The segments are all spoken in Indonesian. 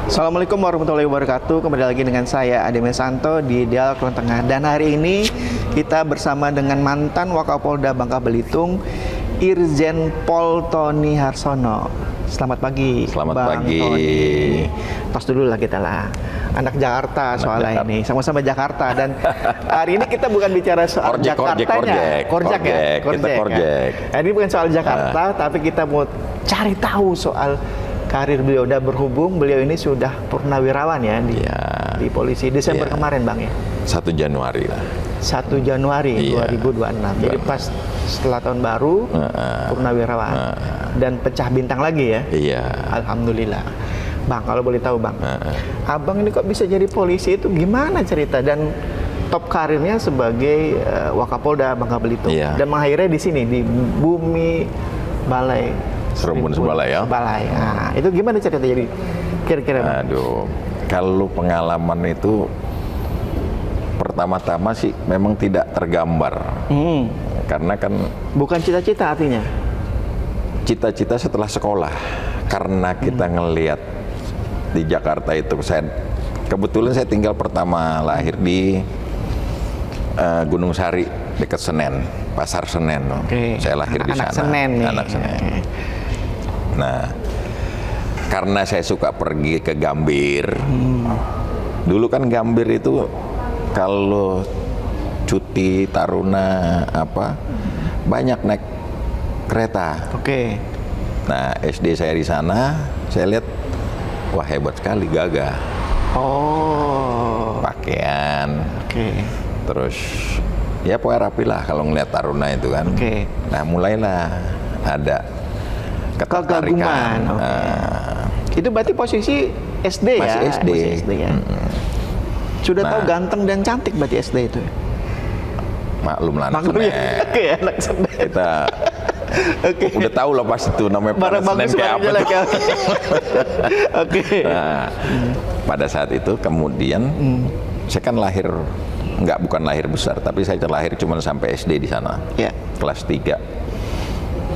Assalamualaikum warahmatullahi wabarakatuh. Kembali lagi dengan saya Ade Mesanto di Dialog Ruang Tengah. Dan hari ini kita bersama dengan mantan Wakapolda Bangka Belitung, Irjen Pol Tony Harsono. Selamat pagi, Selamat Bang pagi. Tony. Tos dulu lah kita lah. Anak Jakarta soalnya ini, sama-sama Jakarta. Dan hari ini kita bukan bicara soal Jakartanya. Korjak ya? Kita korjek. Nah, ini bukan soal Jakarta, tapi kita mau cari tahu soal karir beliau. Udah berhubung beliau ini sudah purnawirawan ya di polisi Desember kemarin Bang ya? 1 Januari lah. 1 Januari 2026. Jadi pas setelah tahun baru purnawirawan dan pecah bintang lagi ya? Iya. Alhamdulillah. Bang, kalau boleh tahu Bang, Abang ini kok bisa jadi polisi itu gimana cerita? Dan top karirnya sebagai Wakapolda Bangka Belitung dan mengakhirnya di sini di Bumi Balai Serembun Sebalai ya? Balai. Nah, itu gimana cerita jadi kira-kira? Aduh, kalau pengalaman itu pertama-tama sih memang tidak tergambar. Karena kan bukan cita-cita artinya? Cita-cita setelah sekolah. Karena kita ngelihat di Jakarta itu, kebetulan saya tinggal pertama lahir di Gunung Sari dekat Senen, Pasar Senen. Saya lahir di sana. Senen nih. Anak Senen. Nah, karena saya suka pergi ke Gambir. Dulu kan Gambir itu kalau cuti taruna banyak naik kereta. Nah, SD saya di sana, saya lihat wah hebat sekali, gagah. Pakaian. Terus ya pokoknya rapi lah kalau ngeliat taruna itu kan. Nah, mulailah ada ketertarikan. Itu berarti posisi SD masih ya? SD. Masih SD ya. Sudah tahu ganteng dan cantik berarti SD itu. Maklum lah anak Senen. Anak Senen. Kita udah tahu lah pasti itu namanya pada Senen kayak apa tuh. Nah, pada saat itu kemudian saya kan bukan lahir besar, tapi saya lahir cuma sampai SD di sana, kelas 3.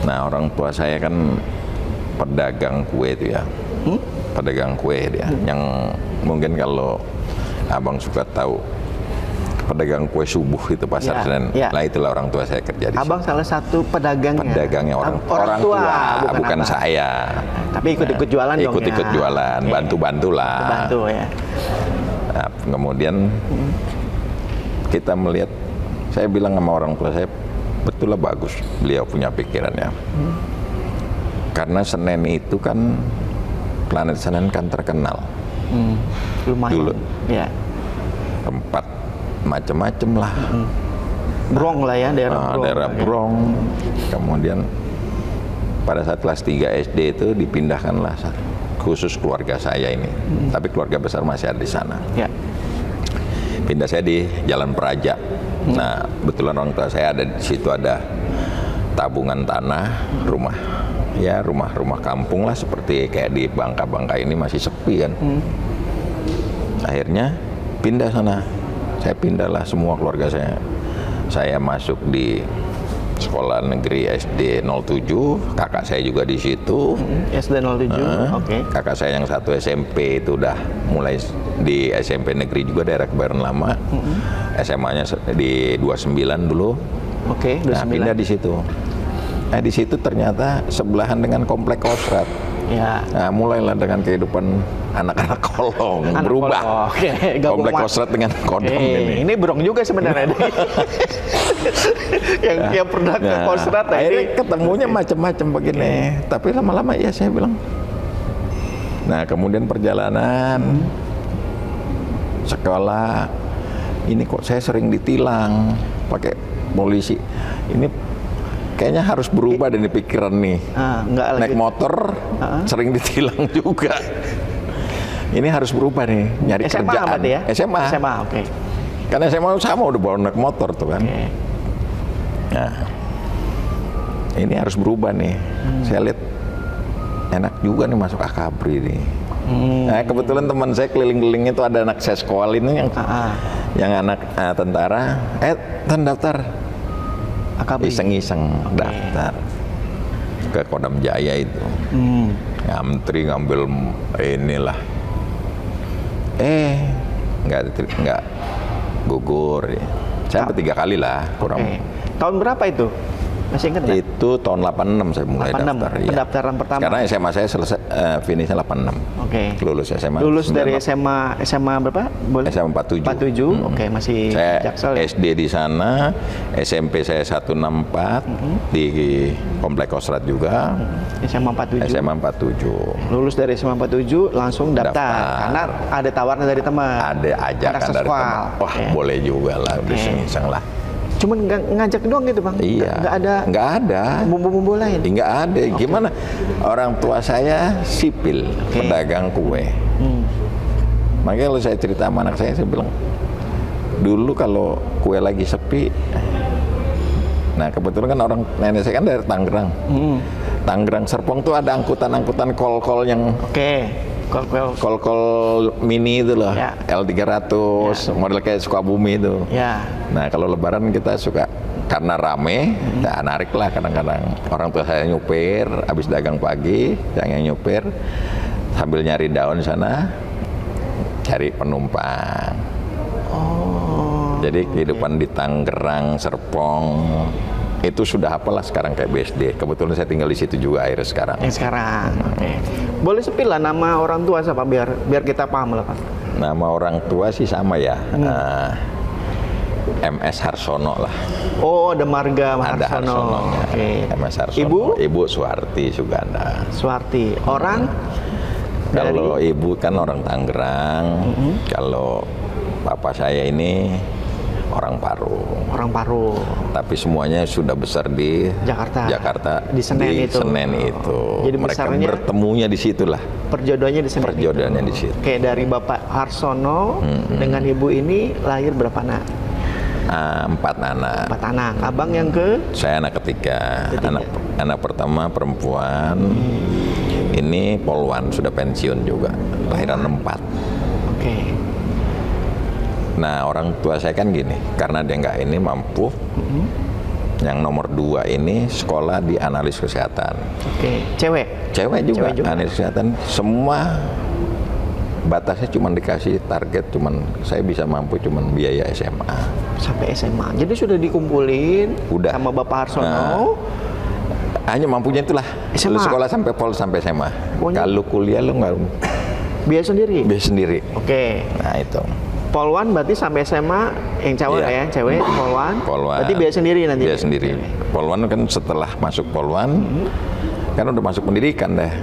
Nah, orang tua saya kan pedagang kue itu ya, pedagang kue dia, yang mungkin kalau abang suka tahu pedagang kue subuh itu Pasar Senen. Lah itulah orang tua saya kerja di sini. Abang salah satu pedagangnya. Pedagangnya orang tua, bukan saya. Tapi ikut-ikut jualan dong. Ikut-ikut jualan, bantu-bantulah. Bantu ya. Nah, kemudian kita melihat, saya bilang sama orang tua saya, betul lah bagus beliau punya pikirannya. Karena Senen itu kan, planet Senen kan terkenal. Lumayan. Dulu. Ya. Tempat macem-macem lah. Brong lah ya, daerah Brong. Kemudian pada saat kelas 3 SD itu dipindahkanlah khusus keluarga saya ini. Tapi keluarga besar masih ada di sana. Pindah saya di Jalan Praja. Nah, betulan orang tua saya ada di situ, ada tabungan tanah, rumah kampung lah, seperti kayak di Bangka ini masih sepi kan. Akhirnya pindah sana. Saya pindahlah semua keluarga saya. Saya masuk di sekolah negeri SD 07, kakak saya juga di situ. SD 07, kakak saya yang satu SMP itu udah mulai di SMP negeri juga daerah Kebayoran Lama. SMA-nya di 29 dulu. 29. Nah, pindah di situ. Nah, di situ ternyata sebelahan dengan komplek Kostrad. Nah, mulailah dengan kehidupan anak-anak kolong berubah. Komplek Kostrad dengan kodam ini. Ini Brong juga sebenarnya. yang pernah ke Kostrad. Akhirnya ketemunya macam-macam begini. Tapi lama-lama ya saya bilang. Nah, kemudian perjalanan sekolah ini kok saya sering ditilang pakai polisi. Ini kayaknya harus berubah dari pikiran nih. Naik motor sering ditilang juga. Ini harus berubah nih, nyari SMA kerjaan. Ya? SMA. Karena SMA sama udah bawa naik motor tuh kan. Nah, ini harus berubah nih. Saya lihat enak juga nih masuk Akabri nih. Nah, kebetulan teman saya keliling-keliling itu ada anak seskol ini yang anak tentara. Daftar. Iseng-iseng daftar ke Kodam Jaya itu. Ngantri ngambil inilah nggak gugur. Saya sampai 3 kali lah kurang. Tahun berapa itu? Masih ingat nggak? Itu tahun 86 saya mulai 86, daftar. pendaftaran pertama. Karena SMA saya selesai finishnya 86. Lulus SMA. Lulus dari SMA berapa? Boleh? SMA 47. Masih saya Jaksel ya? SD di sana, SMP saya 164 di Komplek Kostrat juga. SMA 47. SMA 47. Lulus dari SMA 47 langsung daftar. Karena ada tawaran dari teman. Ada ajakan dari teman. Wah, boleh juga lah, iseng lah. Cuman ngajak doang gitu, Bang? Iya. Nggak ada. Bumbu-bumbu lain? Nggak ada. Gimana? Orang tua saya sipil, pedagang kue. Makanya kalau saya cerita sama anak saya bilang, dulu kalau kue lagi sepi, nah kebetulan kan orang nenek saya kan dari Tangerang. Tangerang Serpong tuh ada angkutan-angkutan kol-kol yang kol-kol mini itu loh, L300, model kayak Sukabumi itu. Nah kalau lebaran kita suka, karena rame, narik lah kadang-kadang. Orang tua saya nyupir, habis dagang pagi, saya nyupir, sambil nyari daun sana, cari penumpang. Jadi kehidupan di Tangerang, Serpong, itu sudah apalah sekarang kayak BSD. Kebetulan saya tinggal di situ juga akhirnya sekarang. Sekarang, Boleh sepil lah nama orang tua siapa biar kita paham lah, Pak. Nama orang tua sih sama ya. MS Harsono lah. Oh, ada marga Ada Harsono. MS Harsono. Ibu Suwarti Suganda. Suwarti. Orang? Kalau ibu kan orang Tangerang. Kalau bapak saya ini orang Parung. Orang Parung. Tapi semuanya sudah besar di Jakarta. Di Senen itu. Jadi mereka bertemunya di situlah. Perjodohannya di Senen. Perjodohannya di situ. Kayak dari Bapak Harsono dengan ibu ini lahir berapa anak? 4 anak. 4 anak. Abang yang ke? Saya anak ketiga. Anak pertama perempuan. Ini Polwan, sudah pensiun juga. Lahiran 4. Nah orang tua saya kan gini, karena dia nggak ini mampu, yang nomor 2 ini sekolah di analis kesehatan. Cewek juga. Analis kesehatan, semua batasnya cuma dikasih target, cuman saya bisa mampu cuman biaya SMA. Sampai SMA, jadi sudah dikumpulin sama Bapak Harsono. Hanya mampunya itulah, lu sekolah sampai Pol sampai SMA. Kalau kuliah lu nggak, biaya sendiri? Biaya sendiri. Nah itu. Polwan berarti sampai SMA yang cewek ya, cewek Polwan. Berarti biaya sendiri nanti. Biaya sendiri. Polwan kan setelah masuk Polwan kan udah masuk pendidikan deh.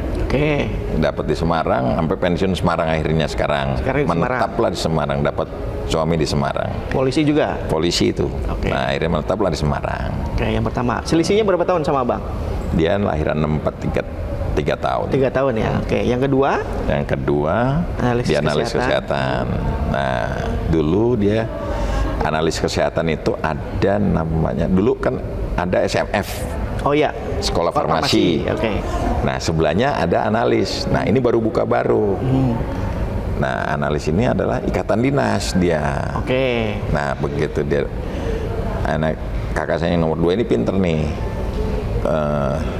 Dapat di Semarang, sampai pensiun Semarang akhirnya sekarang. Menetaplah di Semarang, dapat suami di Semarang. Polisi juga? Polisi itu. Nah akhirnya menetaplah di Semarang. Yang pertama. Selisihnya berapa tahun sama Bang? Dia lahiran 3 tahun. 3 tahun ya. Yang kedua? Yang kedua, dia analis kesehatan. Nah, dulu dia analis kesehatan itu ada namanya, dulu kan ada SMF. Oh iya. Sekolah Farmasi. Nah, sebelahnya ada analis. Nah, ini baru buka baru. Nah, analis ini adalah ikatan dinas dia. Nah, begitu dia, anak kakak saya yang nomor 2 ini pinter nih.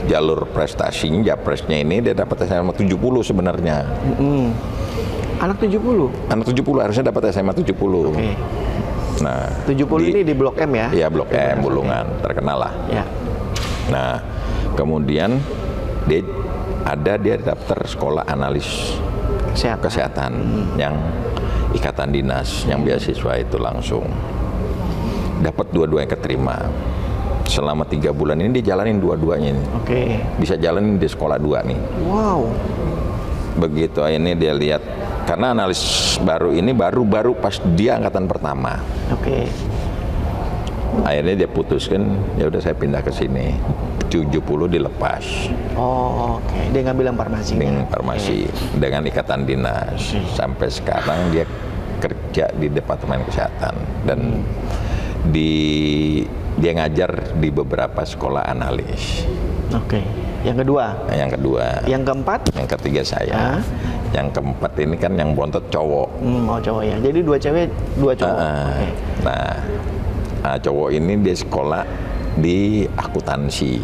Jalur prestasinya, Japresnya ini dia dapat SMA 70 sebenarnya. Anak 70? Anak 70 harusnya dapat SMA 70. Nah, 70 ini di Blok M ya? Iya, Blok M, Bulungan, terkenal lah. Nah, kemudian dia daftar sekolah analis kesehatan yang ikatan dinas, yang beasiswa itu langsung. Dapat dua-duanya keterima. Selama 3 bulan ini dia jalanin dua-duanya ini. Bisa jalanin di sekolah 2 nih. Wow. Begitu ini dia lihat, karena analis baru ini baru pas dia angkatan pertama. Akhirnya dia putuskan, ya udah saya pindah ke sini. 70 dilepas. Dia ngambil yang farmasi. Dengan farmasi, dengan ikatan dinas. Sampai sekarang dia kerja di Departemen Kesehatan dan dia ngajar di beberapa sekolah analis. Yang kedua? Yang kedua. Yang keempat? Yang ketiga saya. Yang keempat ini kan yang bontot cowok. Cowok ya. Jadi 2 cewek, 2 cowok. Nah, cowok ini dia sekolah di akuntansi.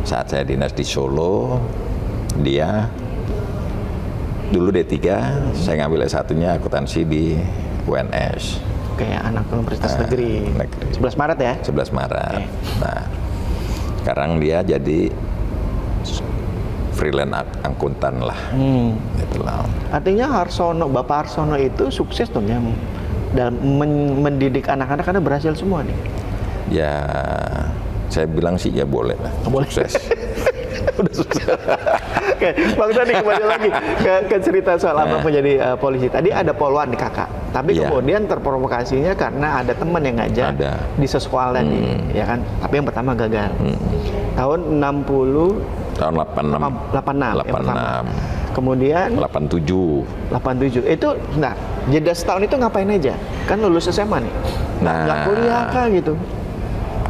Saat saya dinas di Solo, dia dulu D3, saya ngambil S1-nya akuntansi di UNS. Oke, anak Universitas Negeri. 11 Maret ya? 11 Maret. Nah, sekarang dia jadi freelance akuntan lah. Gitu lah. Artinya Bapak Harsono itu sukses dong ya dalam mendidik anak-anak karena berhasil semua nih. Ya, saya bilang sih ya boleh lah. Boleh. Sukses. Udah sukses. Oke, Bang Sandi kembali lagi ke cerita soal Abang menjadi polisi. Tadi ada poluan di kakak, tapi kemudian terprovokasinya karena ada teman yang ngajak di sekolah tadi, ya kan? Tapi yang pertama gagal. Tahun 60, tahun 86. 86. Kemudian 87. Itu, nah, jeda setahun itu ngapain aja? Kan lulus SMA nih. Nggak kuliah kah gitu?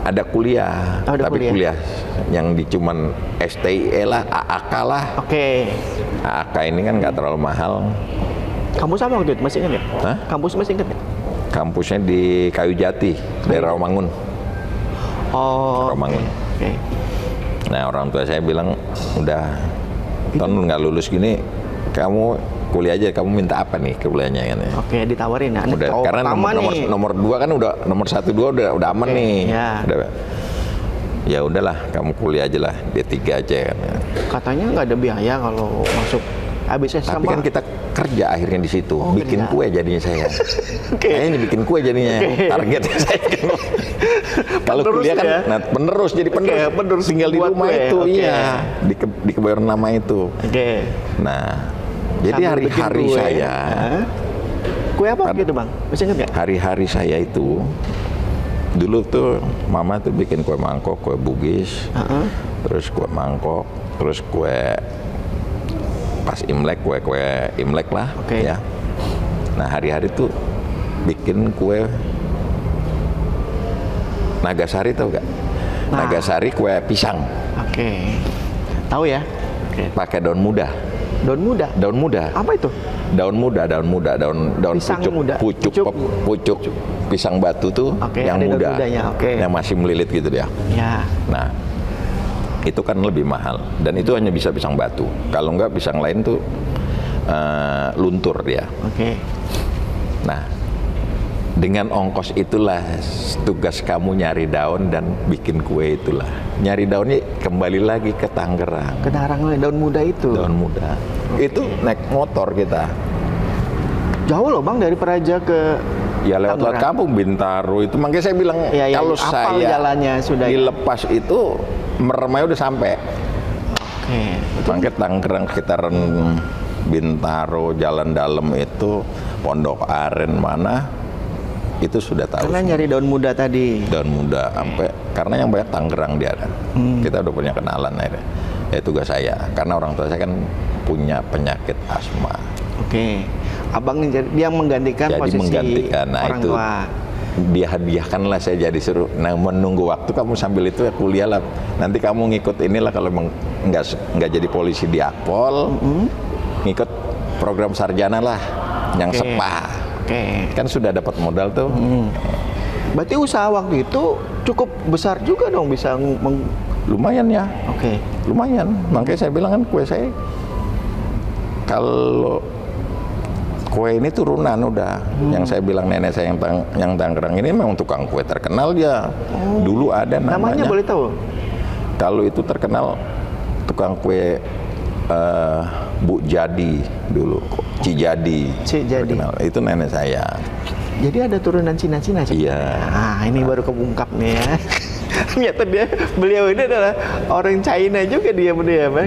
Ada kuliah, tapi kuliah yang di cuman STIE lah, AAK lah. Oke. AAK ini kan nggak terlalu mahal. Kampus apa waktu itu? Masih ingat ya? Hah? Kampus masih ingat ya? Kampusnya di Kayu Jati, daerah Rawamangun. Oh. Rawamangun. Oke. Nah, orang tua saya bilang, udah, Ton nggak lulus gini, kamu kuliah aja, kamu minta apa nih kuliahnya kan ya? Oke, ditawarin ya. Udah, karena nomor 2 kan nomor 1 2 udah aman nih. Ya. Udah, ya udahlah, kamu kuliah aja lah, D3 aja kan. Katanya nggak ada biaya kalau masuk habis SMA. Tapi kan kita kerja akhirnya di situ, bikin kue jadinya saya. Saya ini bikin kue jadinya, targetnya saya. Kalau kuliah kan, ya? penerus jadi penerus tinggal di rumah kue. Itu, iya, di Kebayoran Lama itu. Nah, jadi hari-hari saya, kue apa gitu Bang? Masih ingat nggak? Hari-hari saya itu, dulu tuh Mama tuh bikin kue mangkok, kue Bugis, terus kue mangkok, terus kue pas Imlek, kue Imlek lah, ya. Nah, hari-hari tuh bikin kue Nagasari, tau gak? Nagasari kue pisang. Tahu ya? Pakai daun muda. Daun muda? Daun muda. Apa itu? Daun muda, daun pucuk pisang batu tuh yang muda, yang masih melilit gitu dia. Ya. Nah, itu kan lebih mahal dan itu hanya bisa pisang batu. Kalau enggak pisang lain tuh luntur dia. Nah, dengan ongkos itulah tugas kamu nyari daun dan bikin kue itulah. Nyari daunnya kembali lagi ke Tangerang. Ke Tangerang, daun muda itu. Daun muda. Itu naik motor kita. Jauh loh Bang dari Praja ke ya lewat kampung Bintaro itu. Makanya saya bilang kalau saya jalannya sudah dilepas itu meremnya udah sampai. Makanya Tangerang sekitaran Bintaro, Jalan Dalam itu, Pondok Aren mana itu sudah tahu. Karena nyari daun muda tadi. Daun muda sampai karena yang banyak Tangerang dia kan. Kita udah punya kenalan akhirnya. Ya tugas saya karena orang tua saya kan punya penyakit asma. Abang dia menggantikan posisi orang itu, tua. Dia hadiahkanlah saya jadi suruh. Nah, menunggu waktu kamu sambil itu ya kuliah lah. Nanti kamu ngikut inilah kalau nggak jadi polisi di Akpol, ngikut program sarjana lah yang SEPA. Kan sudah dapat modal tuh. Berarti usaha waktu itu cukup besar juga dong bisa lumayan ya. Lumayan. Makanya saya bilang kan kue saya kalau kue ini turunan udah. Yang saya bilang nenek saya yang Tangerang ini memang tukang kue terkenal dia. Dulu ada namanya. Namanya boleh tahu? Kalau itu terkenal tukang kue Bu Jadi dulu, Cijadi. Terkenal. Itu nenek saya. Jadi ada turunan Cina-Cina. Iya. Ini baru kebungkap nih ya. Ternyata beliau ini adalah orang China juga diam-diam.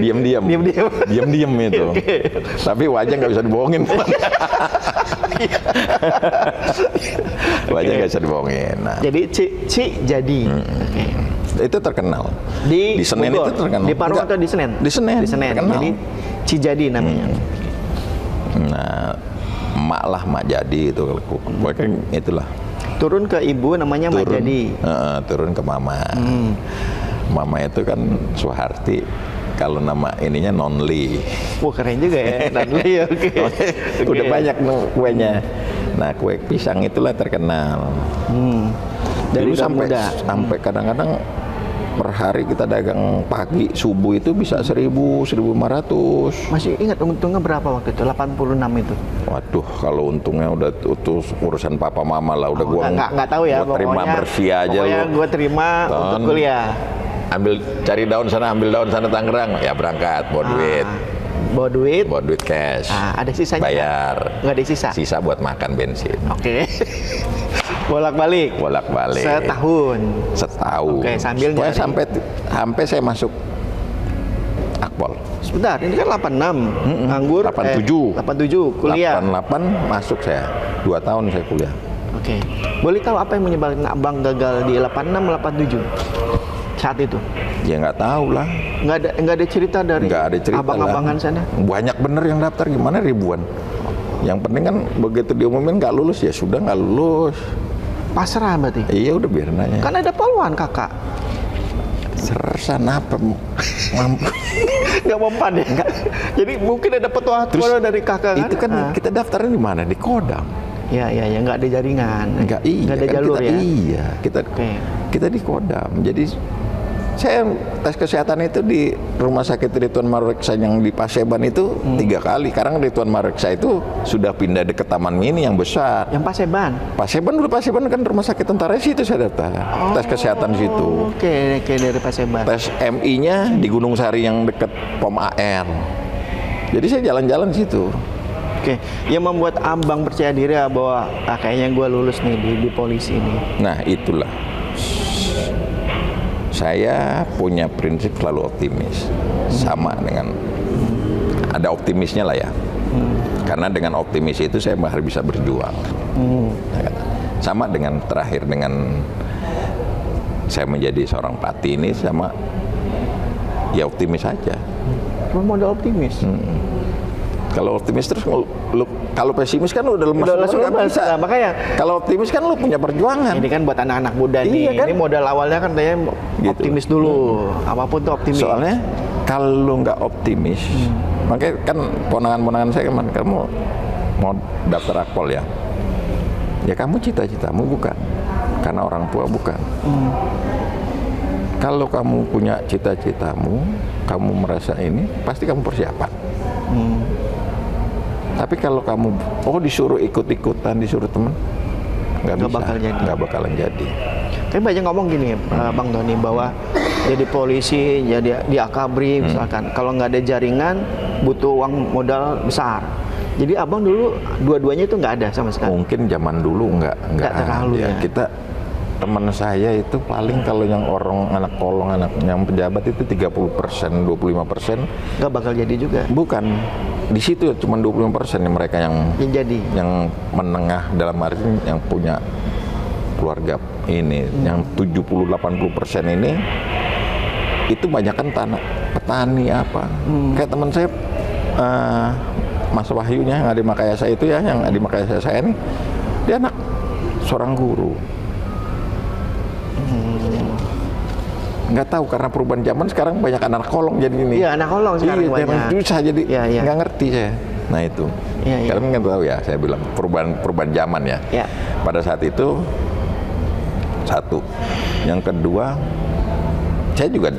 Diam-diam itu. Tapi wajah nggak bisa dibohongin. Wajah nggak bisa dibohongin. Nah. Jadi Jadi. Itu terkenal. Di Senen Bogor, itu terkenal. Di Parung atau di Senen? Di Senen. Terkenal. Jadi Cijadi namanya. Nah, mak jadi itu. Pokoknya itulah. Turun ke ibu namanya Mak Jadi. Turun ke mama. Mama itu kan Soeharti. Kalau nama ininya Nonli. Keren juga ya, Nonli. Udah banyak kuenya. Nah, kue pisang itulah terkenal. Dari sampai kadang-kadang per hari kita dagang pagi, subuh itu bisa 1.000, 1.500. Masih ingat untungnya berapa waktu itu? 86 itu. Waduh, kalau untungnya udah urusan papa mama lah, udah gua nggak tahu ya, gua terima bersih aja. Pokoknya gua terima untuk kuliah. Cari daun sana, ambil daun sana Tangerang, ya berangkat, bawa duit. Bawa duit cash. Ada sisanya? Bayar. Nggak ada sisa? Sisa buat makan bensin. Oke. Bolak-balik? Bolak-balik. Setahun? Setahun. Oke, sambil nyari. Sampai saya masuk Akpol. Sebentar, ini kan 86. Nganggur. 87 kuliah. 88 masuk saya. 2 tahun saya kuliah. Oke. Boleh tahu apa yang menyebabkan abang gagal di 86, 87 saat itu? Ya nggak tahu lah. Nggak ada cerita dari abang-abangan sana? Banyak bener yang daftar, gimana ribuan. Yang penting kan begitu diumumin nggak lulus, ya sudah nggak lulus. Pasrah berarti? Iya, udah biarin aja. Kan ada poluan kakak. Sersan apa? Mampu. Nggak mempan ya? Nggak. Jadi mungkin ada petuah dari kakak kan? Itu kan kita daftarnya di mana? Di Kodam. Ya, nggak ada jaringan. Nggak ada kan jalur kita, ya? Iya, kita di Kodam. Jadi saya tes kesehatan itu di Rumah Sakit Ridwan Mareksa yang di Paseban itu 3 kali. Karena Ridwan Mareksa itu sudah pindah dekat Taman Mini yang besar. Yang Paseban? Paseban kan Rumah Sakit Tentara situ saya daftar. Tes kesehatan situ. Oke, dari Paseban. Tes MI-nya di Gunung Sari yang dekat POM AR. Jadi saya jalan-jalan situ. Oke, yang membuat abang percaya diri bahwa kayaknya gue lulus nih di polisi ini. Nah, itulah. Saya punya prinsip selalu optimis, sama dengan ada optimisnya lah ya, karena dengan optimis itu saya harus bisa berjuang. Sama dengan terakhir dengan saya menjadi seorang pati ini, sama ya optimis saja. Modal optimis. Kalau optimis terus, kalau pesimis kan udah lemas. Nggak bisa. Makanya kalau optimis kan lu punya perjuangan. Ini kan buat anak-anak muda nih. Kan? Ini modal awalnya kan katanya optimis dulu. Apapun tuh optimis. Soalnya kalau lu nggak optimis, makanya kan ponakan-ponakan saya kemarin, kamu mau daftar Akpol ya? Ya kamu cita-citamu bukan, karena orang tua bukan. Kalau kamu punya cita-citamu, kamu merasa ini, pasti kamu persiapan. Tapi kalau kamu disuruh ikut-ikutan, disuruh teman, nggak bakalan jadi. Tapi banyak ngomong gini, Bang Doni, bahwa jadi polisi, jadi di Akabri misalkan, kalau nggak ada jaringan, butuh uang modal besar. Jadi abang dulu dua-duanya itu nggak ada sama sekali. Mungkin zaman dulu nggak terlalu ya. Kita teman saya itu paling kalau yang orang anak kolong, anak yang pejabat itu 30%, 25%. Nggak bakal jadi juga. Bukan. Di situ cuma 25% yang mereka yang jadi, yang menengah, dalam arti yang punya keluarga ini, yang 70-80% ini itu banyak kan petani apa. Kayak teman saya Mas Wahyunya yang ada di Makayasa itu ya, yang ada di Makayasa saya nih, dia anak seorang guru. Nggak tahu, karena perubahan zaman sekarang banyak anak kolong jadi ini. Iya, anak kolong sekarang banyak. Susah jadi, nggak ngerti saya. Nah itu, karena nggak tahu ya, saya bilang perubahan zaman ya. Pada saat itu, satu. Yang kedua, saya juga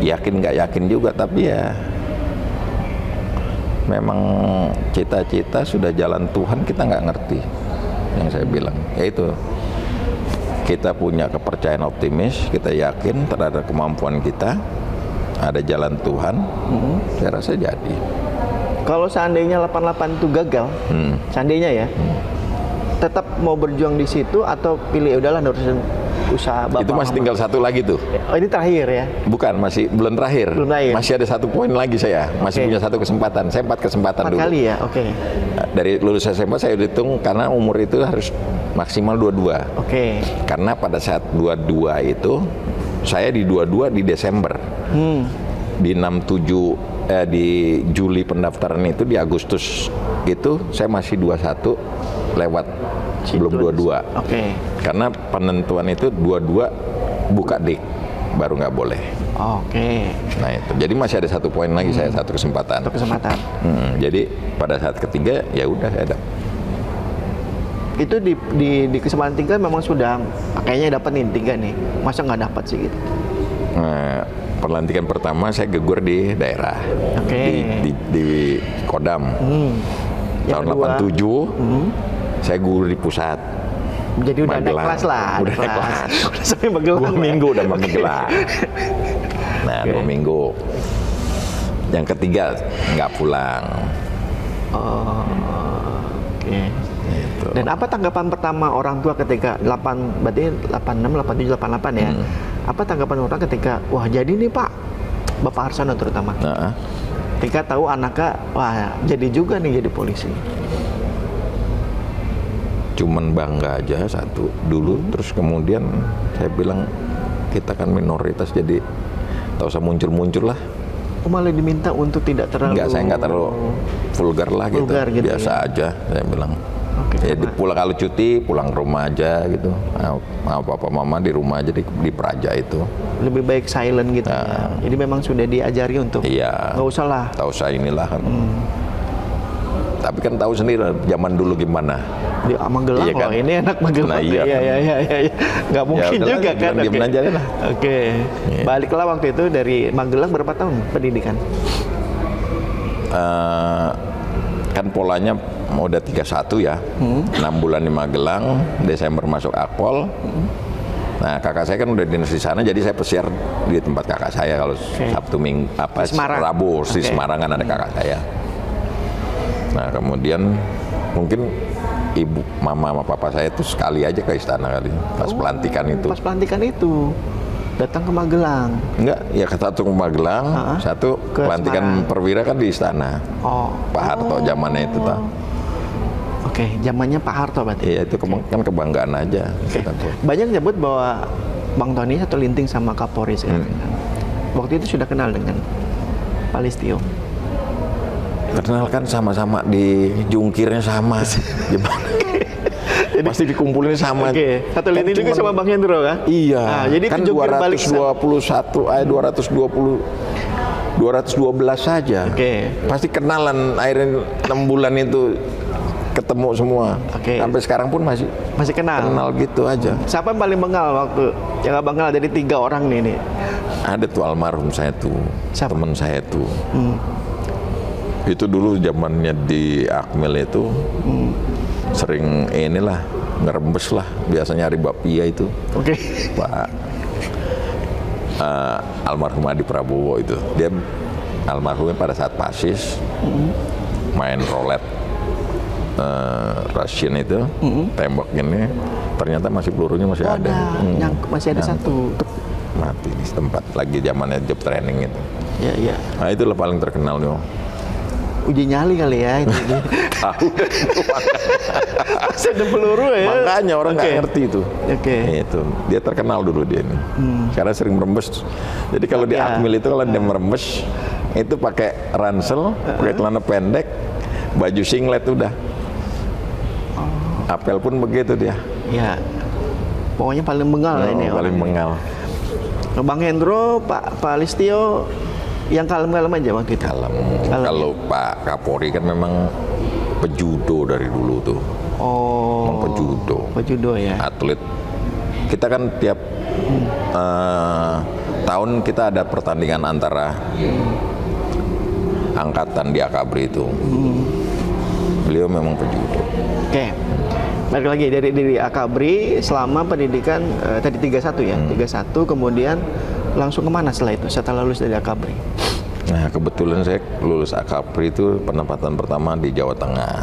yakin nggak yakin juga, tapi ya memang cita-cita sudah jalan Tuhan, kita nggak ngerti. Yang saya bilang, yaitu kita punya kepercayaan optimis, kita yakin terhadap kemampuan kita, ada jalan Tuhan, saya rasa jadi. Kalau seandainya 88 itu gagal, seandainya ya, tetap mau berjuang di situ atau pilih udahlah nerusin usaha bapak? Itu masih tinggal satu lagi tuh. Oh, ini terakhir ya? Bukan, belum terakhir. Masih ada 1 poin lagi saya, masih punya 1 kesempatan. Saya 4 kesempatan 4 dulu. 4 kali ya, oke. Dari lulus SMA saya hitung karena umur itu harus maksimal 22. Oke. Karena pada saat 22 itu, saya di 22 di Desember. Di 67 di Juli pendaftaran itu, di Agustus itu saya masih 21 lewat, belum 22. Oke. Karena penentuan itu 22 buka dik baru nggak boleh. Oke. Nah itu, jadi masih ada 1 poin lagi, saya 1 kesempatan. Jadi Jadi pada saat ketiga ya udah saya dapat. Itu di kesempatan 3 memang sudah kayaknya dapat nih 3 nih. Masa nggak dapat sih gitu? Nah, pelantikan pertama saya gugur di daerah, di Kodam. Tahun 87 saya gugur di pusat. Jadi udah naik kelas lah. Udah naik kelas. Udah sampai Magelang. 2 minggu udah Magelang. Nah, 2 minggu. Yang ketiga nggak pulang. Oke. Gitu. Dan apa tanggapan pertama orang tua ketika berarti 86, 87, 88 ya? Apa tanggapan orang ketika, wah jadi nih Pak, Bapak Harsono terutama, ketika tahu anaknya, wah jadi juga nih jadi polisi? Cuman bangga aja satu dulu, terus kemudian saya bilang kita kan minoritas jadi tak usah muncul-muncul lah. Malah diminta untuk tidak terlalu... Enggak, saya nggak terlalu vulgar lah gitu, biasa ya? Aja saya bilang. Ya pulang kalau cuti pulang ke rumah aja gitu. Nah, papa mama di rumah aja di Praja itu. Lebih baik silent gitu. Ya. Jadi memang sudah diajari untuk nggak usah lah. Tak usah inilah. Tapi kan tahu sendiri zaman dulu gimana. Di Magelang iya kan? Ini anak Magelang. Nah, iya. Nggak mungkin ya, juga kan. Diam aja lah. Oke. Baliklah waktu itu dari Magelang berapa tahun pendidikan? Kan polanya udah 31 ya, 6 bulan di Magelang, Desember masuk Akpol. Nah, kakak saya kan udah dinas di sana, jadi saya pesiar di tempat kakak saya kalau Sabtu Minggu Rabu di Semarang kan ada kakak saya. Nah, kemudian mungkin ibu, mama sama papa saya itu sekali aja ke istana kali pas pelantikan itu. Pas pelantikan itu datang ke Magelang. Enggak, ya satu ke Magelang, satu ke pelantikan Semarang. Perwira kan di istana. Pak Harto zamannya itu toh. Oke, zamannya Pak Harto berarti. Iya, itu kan kebanggaan aja. Banyak nyebut bahwa Bang Tony satu linting sama Kapolri sekarang. Waktu itu sudah kenal dengan Pak Listio. Kenal kan sama-sama di jungkirnya sama. Gimana? Pasti dikumpulin sama. Satu linting juga sama Bang Hendro kan? Iya. Nah, jadi kan 212 saja. Pasti kenalan akhirnya 6 bulan itu ketemu semua. Sampai sekarang pun masih kenal. Kenal gitu aja. Siapa yang paling bengal waktu yang abang kenal dari 3 orang nih? Ada tuh almarhum saya tuh, teman saya tuh. Itu dulu zamannya di Akmil itu sering inilah ngerembes lah, biasanya hari bapia itu. Pak almarhum Adi Prabowo itu, dia almarhumnya pada saat pasis main roulette Russian itu, tembak ini ternyata masih pelurunya masih ada. Masih ada satu. Mati di tempat lagi zamannya job training itu. Iya. Nah itulah paling terkenal nih. Uji nyali kali ya itu. Tahu. Masih ada peluru ya. Makanya orang nggak ngerti itu. Itu dia terkenal dulu dia ini. Karena sering merembes. Jadi kalau di Akmil itu kalau dia merembes itu pakai ransel, pakai celana pendek, baju singlet udah. Apel pun begitu dia. Iya. Pokoknya paling bengal ini. Paling bengal. Bang Hendro, Pak Listio yang kalem-kalem aja waktu itu. Kalem. Kalau Pak Kapolri kan memang pejudo dari dulu tuh. Memang pejudo ya. Atlet. Kita kan tiap tahun kita ada pertandingan antara angkatan di Akabri itu. Beliau memang pejudo. Balik lagi dari Akabri selama pendidikan tadi 31 ya. 31 kemudian langsung kemana setelah itu, setelah lulus dari Akabri? Nah, kebetulan saya lulus Akabri itu penempatan pertama di Jawa Tengah.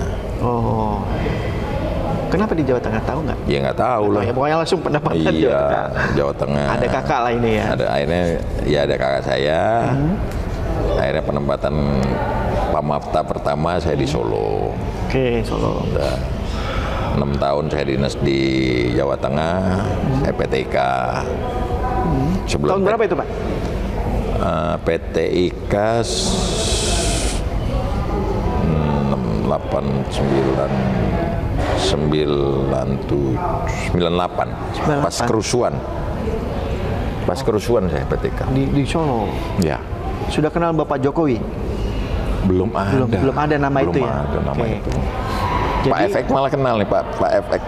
Kenapa di Jawa Tengah, tahu nggak? Ya nggak tahu lah. Pokoknya langsung penempatan Jawa Tengah. Ada kakak lah ini ya? Ada kakak saya. Akhirnya penempatan Pamapta pertama saya di Solo. Solo. Udah 6 tahun saya dinas di Jawa Tengah, PTIK. Tahun berapa itu Pak? PTIK 98 pas kerusuhan saya PTIK di Solo. Ya. Sudah kenal Bapak Jokowi? Belum ada nama itu ya. Belum ada nama itu. Pak FX malah kenal nih, Pak FX.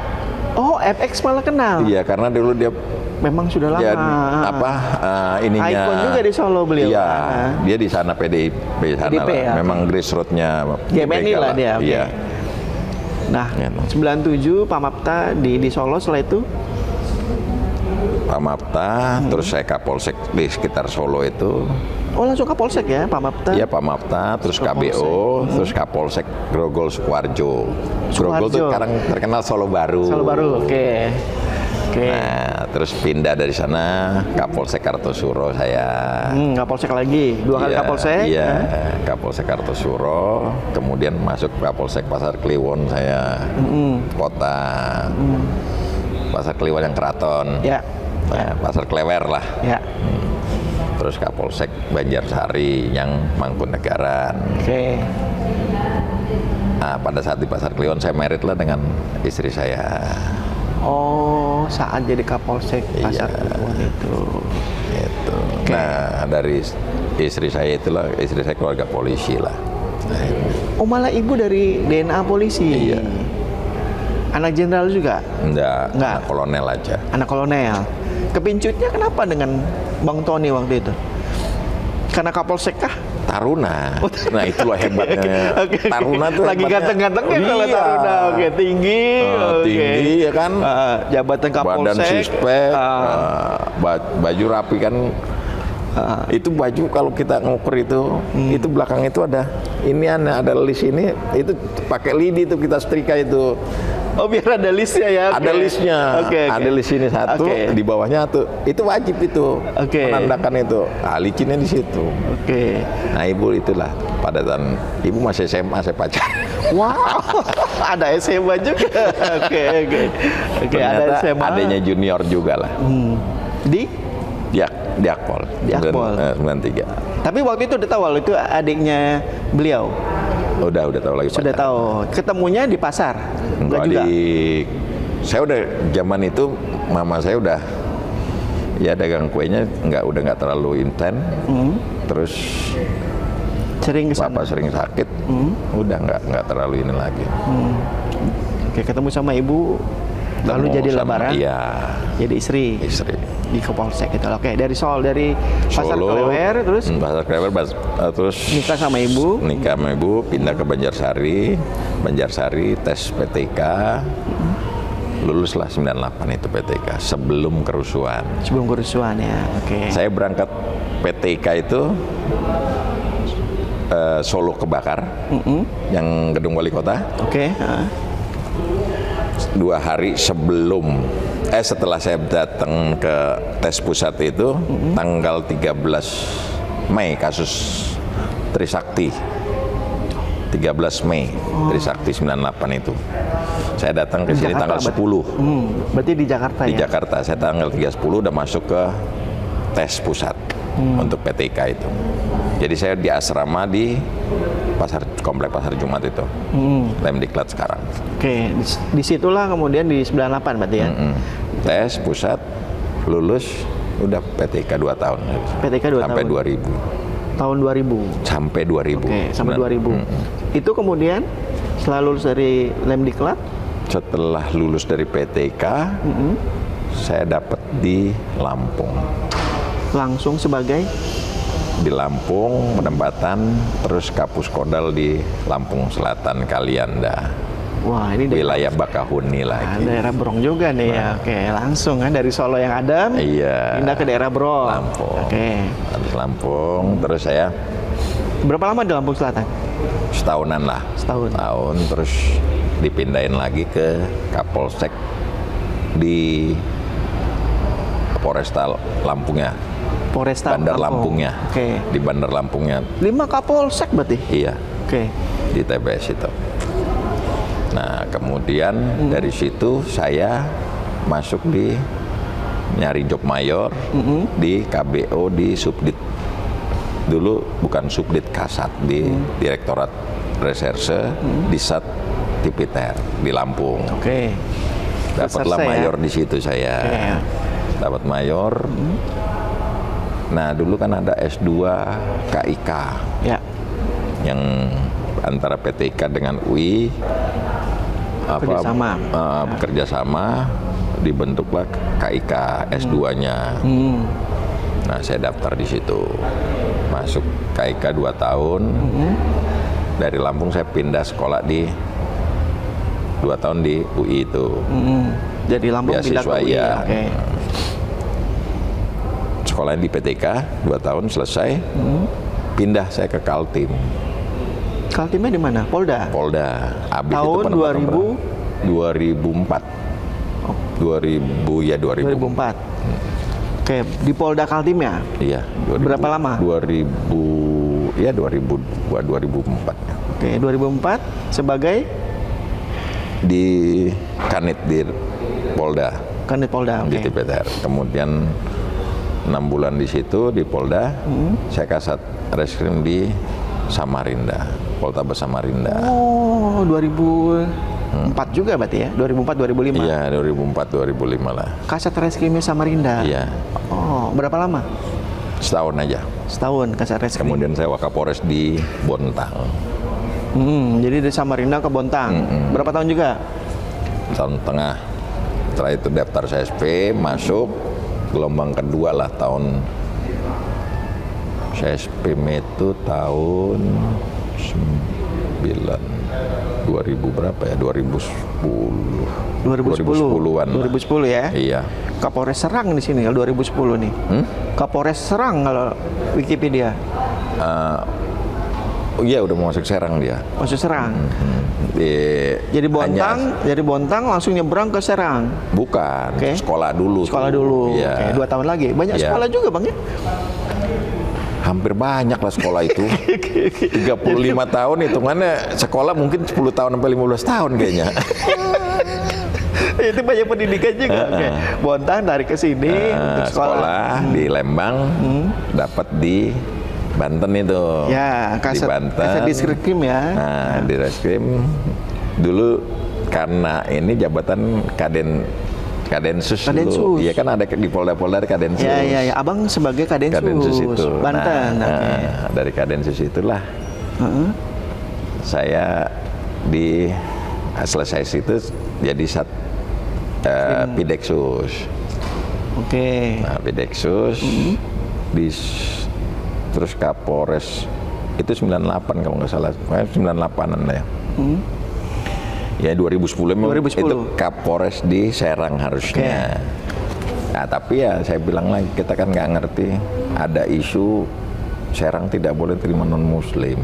Oh, FX malah kenal? Iya, karena dulu dia memang sudah lama. Dia, ininya. Ikon juga di Solo beliau. Iya, dia di sana PDIP sana PDIP, lah. ya. Memang grassroots-nya GMNI lah dia. Okay. Iya. Nah, 97 Pak Mapta di Solo, setelah itu? Pak Mapta, terus saya Kapolsek di sekitar Solo itu. Oh, langsung Kapolsek ya, Pak Mapta? Iya, Pak Mapta, terus KBO, terus Kapolsek Grogol Sukoharjo. Grogol itu sekarang terkenal Solo Baru. Solo Baru, oke. Nah, terus pindah dari sana Kapolsek Kartosuro saya. Kapolsek lagi, 2 kali Kapolsek? Iya, Kapolsek Kartosuro, kemudian masuk Kapolsek Pasar Kliwon saya, kota. Pasar Kliwon yang Keraton. Ya. Nah, Pasar Klewer lah. Ya. Terus Kapolsek Banjarsari yang Mangkunegaran. Oke. Nah, pada saat di Pasar Kliwon saya married lah dengan istri saya. Oh, saat jadi Kapolsek Pasar Kliwon itu. Gitu. Okay. Nah, dari istri saya itulah, istri saya keluarga polisi lah. Nah, oh, malah ibu dari DNA polisi? Iya. Anak jenderal juga? Enggak. Anak kolonel aja. Anak kolonel. Kepincutnya kenapa dengan Bang Tony waktu itu? Karena Kapolsek kah? Taruna. Nah, itulah hebatnya. Taruna tuh lagi ganteng-gantengnya kalau Taruna. Tinggi. Tinggi ya kan. Jabatan Kapolsek. Badan suspek. Baju rapi kan. Itu baju kalau kita ngukur itu belakang itu ada ada list ini, itu pakai lidi itu kita setrika itu. Oh, biar ada listnya ya? Ada listnya. Ada list ini satu, di bawahnya tuh. Itu wajib itu. Menandakan itu. Nah, licinnya di situ. Nah, ibu itulah pada tahun ibu masih SMA saya pacar. Wow, ada SMA juga. Oke, ada SMA. Adanya junior juga lah. Di Akpol. 93. Tapi waktu itu udah tahu itu adiknya beliau. Udah tahu lagi. Sudah tahu. Ketemunya di pasar. Enggak juga. Saya udah zaman itu mama saya udah dagang kuenya udah nggak terlalu intens. Terus sering kesana. Bapak sering sakit. Udah nggak terlalu ini lagi. Oke, ketemu sama ibu. Lalu jadi lebaran. Iya. Jadi istri. Di Kapolsek gitu. Oke, dari Pasar Klewer terus. Pasar Klewer terus nikah sama ibu. Pindah ke Banjarsari. Tes PTK. Luluslah 98 itu PTK sebelum kerusuhan. Ya. Oke. Saya berangkat PTK itu Solo kebakar. Yang gedung wali kota. Oke. 2 hari sebelum setelah saya datang ke tes pusat itu tanggal 13 Mei kasus Trisakti 13 Mei Trisakti 98 itu saya datang ke sini tanggal 10. Berarti di Jakarta di Jakarta saya tanggal 3/10 udah masuk ke tes pusat untuk PTK itu. Jadi saya di asrama di Komplek Pasar Jumat itu, Lemdiklat sekarang. Oke, disitulah kemudian di 98 berarti ya? Tes pusat, lulus, udah PTK 2 tahun. PTK 2 sampai tahun? 2000. Tahun 2000? Sampai 2000. Oke, sampai 2000. Itu kemudian setelah lulus dari Lemdiklat? Setelah lulus dari PTK, saya dapat di Lampung. Langsung sebagai? Di Lampung, penempatan, terus Kapus Kodal di Lampung Selatan, Kalianda. Wah, ini wilayah Bakahuni lagi. Daerah Brong juga nih ya. Oke, langsung kan dari Solo yang adem, pindah ke daerah Brong. Lampung. Oke. Habis Lampung, terus saya. Berapa lama di Lampung Selatan? Setahunan lah. Setahun, terus dipindahin lagi ke Kapolsek di Polresta Lampungnya. Bandar Lampungnya. Di Bandar Lampungnya. 5 Kapolsek berarti? Iya. Di TBS itu. Nah, kemudian dari situ saya masuk nyari job mayor di KBO di Subdit. Dulu bukan Subdit Kasat, di Direktorat Reserse di Sat Tipiter di Lampung. Dapatlah mayor di situ saya. Dapat mayor. Nah, dulu kan ada S2 KIK. Yang antara PTK dengan UI bekerja sama, dibentuklah KIK S2-nya. Nah, saya daftar di situ, masuk KIK 2 tahun. Dari Lampung saya pindah sekolah di 2 tahun di UI itu. Jadi Lampung pindah ke UI. Ya. Okay. Sekolahnya di PTK 2 tahun selesai. Pindah saya ke Kaltim. Kaltimnya di mana? Polda. Abis tahun itu 2004. 2004. Oke, di Polda Kaltim ya? Iya. Berapa lama? 2004. Oke, 2004 sebagai di Kanit di Polda. Kanit Polda, di TPTR. Kemudian 6 bulan di situ di Polda. Saya kasat reskrim di Samarinda, Poltabes Samarinda. Oh, 2004 juga berarti ya? 2004-2005? Iya, 2004-2005 lah. Kasat reskrimnya Samarinda? Iya. Oh, berapa lama? Setahun aja. Setahun kasat reskrim. Kemudian saya Wakapolres di Bontang. Jadi dari Samarinda ke Bontang. Berapa tahun juga? Tahun tengah. Setelah itu daftar CSP, masuk gelombang kedua lah tahun CSP itu tahun 2000 berapa ya? 2010-an. 2010 ya? Iya. Kapolres Serang di sini kalau 2010 nih. Kapolres Serang kalau Wikipedia. Iya, udah mau masuk Serang dia. Masuk Serang. Jadi Bontang langsung nyebrang ke Serang. Bukan. Sekolah dulu. Sekolah dulu. Iya. 2 tahun lagi. Banyak sekolah juga, Bang ya? Hampir banyak lah sekolah itu. 35 tahun hitungannya sekolah mungkin 10 tahun sampai 15 tahun kayaknya. Itu banyak pendidikan juga. Bontang dari ke sini untuk sekolah di Lembang, dapat di Banten itu. Ya, di Banten. Di Reskrim ya. Nah, di Reskrim dulu karena ini jabatan Kadensus dulu. Iya kan ada di Polda-Polda ada Kadensus. Iya. Abang sebagai Kadensus itu. Banten. Dari Kadensus itulah saya selesai situ jadi Pideksus. Nah, Pideksus terus Kapolres itu 98 kalau nggak salah, 98an lah ya. Ya 2010 itu Kapolres di Serang harusnya. Nah, tapi ya saya bilang lagi, kita kan nggak ngerti ada isu Serang tidak boleh terima non-muslim.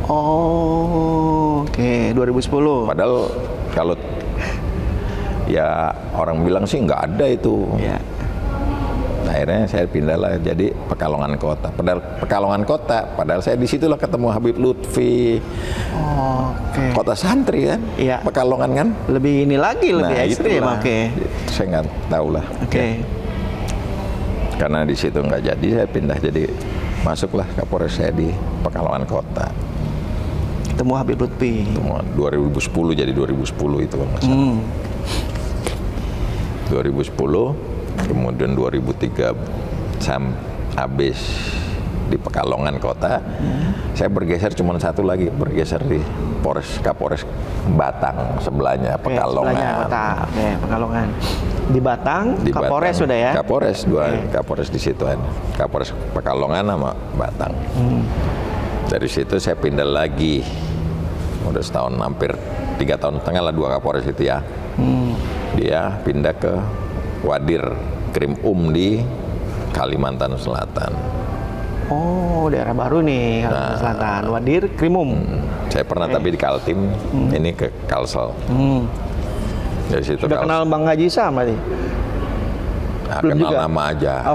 2010. Padahal kalau ya orang bilang sih nggak ada itu. Akhirnya saya pindah lah jadi Pekalongan Kota. Padahal saya di situlah ketemu Habib Lutfi. Kota santri kan, Pekalongan kan. Lebih ini lagi, lebih ekstrim. Saya nggak tahu lah. Karena di situ nggak jadi, saya pindah jadi masuklah Kapolres saya di Pekalongan Kota. Ketemu Habib Lutfi. 2010 jadi 2010 itu kalau nggak salah. 2010. Kemudian 2003 habis di Pekalongan Kota, saya bergeser cuma satu lagi, bergeser di Kapolres Batang sebelahnya Pekalongan. Pekalongan. Di Batang, Kapolres sudah ya? Kapolres, Kapolres di situ kan. Kapolres Pekalongan sama Batang. Dari situ saya pindah lagi, udah setahun hampir 3 tahun setengah lah 2 Kapolres itu ya. Dia pindah ke Wadir Krim di Kalimantan Selatan. Oh, daerah baru nih, Kalimantan Selatan. Wadir Krim. Saya pernah tapi di Kaltim, ini ke Kalsel. Dari situ sudah kenal Bang Haji Sam berarti? Kenal juga? Nama aja.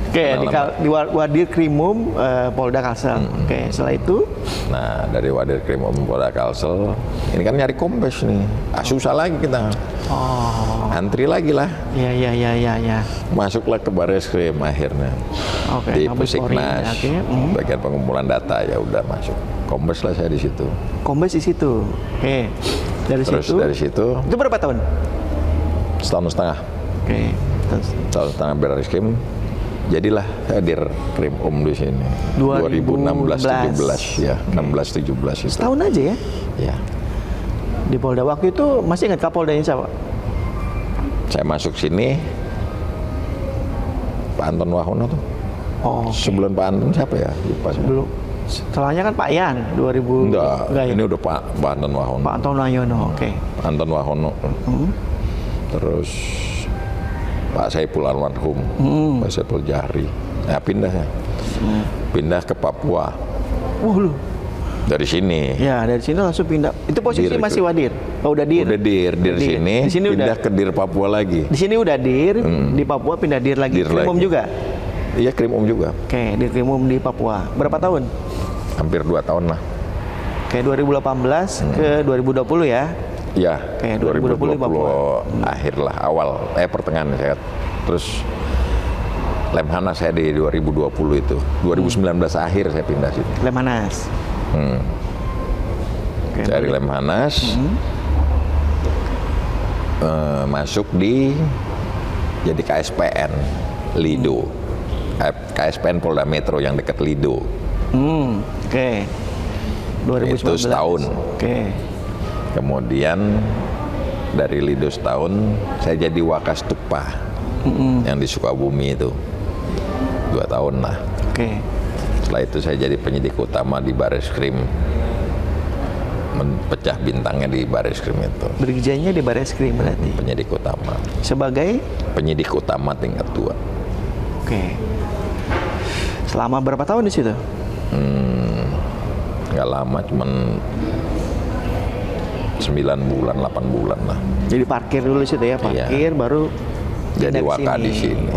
Oke, di Wadir Krimum Polda Kalsel. Setelah itu? Nah, dari Wadir Krimum Polda Kalsel, ini kan nyari kombes nih. Susah lagi kita. Antri lagi lah. Iya. Masuklah ke Bareskrim akhirnya. Di Pusiknas, bagian pengumpulan data, ya udah masuk. Kombes lah saya di situ. Kombes di situ. Dari situ. Itu berapa tahun? Setahun setengah. Setahun setengah Bareskrim. Jadilah hadir Krim di sini. 2016-17 ya, 16-17 itu. Setahun aja ya? Iya. Di Polda waktu itu masih ingat Kapoldanya siapa? Saya masuk sini Pak Anton Wahono tuh. Oh, okay. Sebelum Pak Anton siapa ya? Lupa saya. Belum. Setelahnya kan Pak Yan 2000. Enggak, ya? ini udah Pak Anton Wahono. Pak Anton Wahono, oke. Okay. Anton Wahono. Terus Pak Saipul almarhum, Pak Saipul Jahri. Nah, pindah ya. Pindah ke Papua. Lu. Dari sini. Ya, dari sini langsung pindah. Itu posisi masih Wadir. Oh, udah Dir. Udah Dir sini. Di sini pindah ke Dir Papua lagi. Di sini udah Dir, di Papua pindah Dir lagi. Krimum juga. Iya, Krimum juga. Oke, Dir Krimum di Papua. Berapa tahun? Hampir 2 tahun lah. Kayak 2018 ke 2020 ya? Iya. Kayak 2020 Papua. Akhir lah, awal. Pertengahan saya. Terus Lemhanas saya di 2020 itu. 2019 akhir saya pindah situ. Lemhanas. Dari Lemhanas masuk di jadi KSPN Lido, KSPN Polda Metro yang dekat Lido. Oke. 2019. Itu setahun. Oke. Kemudian dari Lido setahun saya jadi Wakastupa yang di Sukabumi itu 2 tahun lah. Oke. Setelah itu saya jadi penyidik utama di Bareskrim, pecah bintangnya di Bareskrim itu. Bergejanya di Bareskrim berarti? Penyidik utama. Sebagai? Penyidik utama tingkat 2. Oke. Selama berapa tahun di situ? Nggak lama, cuman 9 bulan, 8 bulan lah. Jadi parkir dulu situ ya, parkir baru jadi Waka di sini.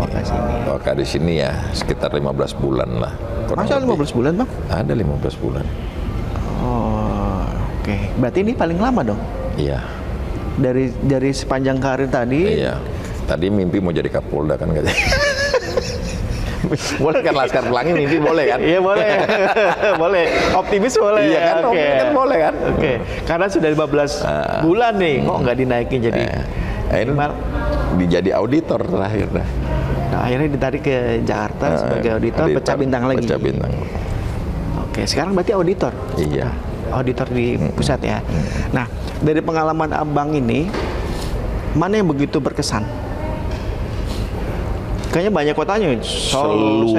Waka di sini ya sekitar 15 bulan lah. Masa 15 bulan, Bang? Ada 15 bulan. Oh, oke. Berarti ini paling lama dong? Iya. Dari sepanjang karir tadi? Iya. Tadi mimpi mau jadi Kapolda kan katanya. Boleh kan Laskar Pelangi mimpi boleh kan? Iya boleh. Boleh. Optimis boleh. Iya kan? Oke. Kan boleh kan? Oke. Karena sudah 15 bulan nih, kok nggak dinaikin jadi minimal jadi auditor terakhir dah. Nah, akhirnya ditarik ke Jakarta sebagai auditor, pecah bintang lagi. Pecah bintang. Oke, sekarang berarti auditor. Iya. Auditor di pusat ya. Nah, dari pengalaman Abang ini, mana yang begitu berkesan? Kayaknya banyak kotanya. Seluruh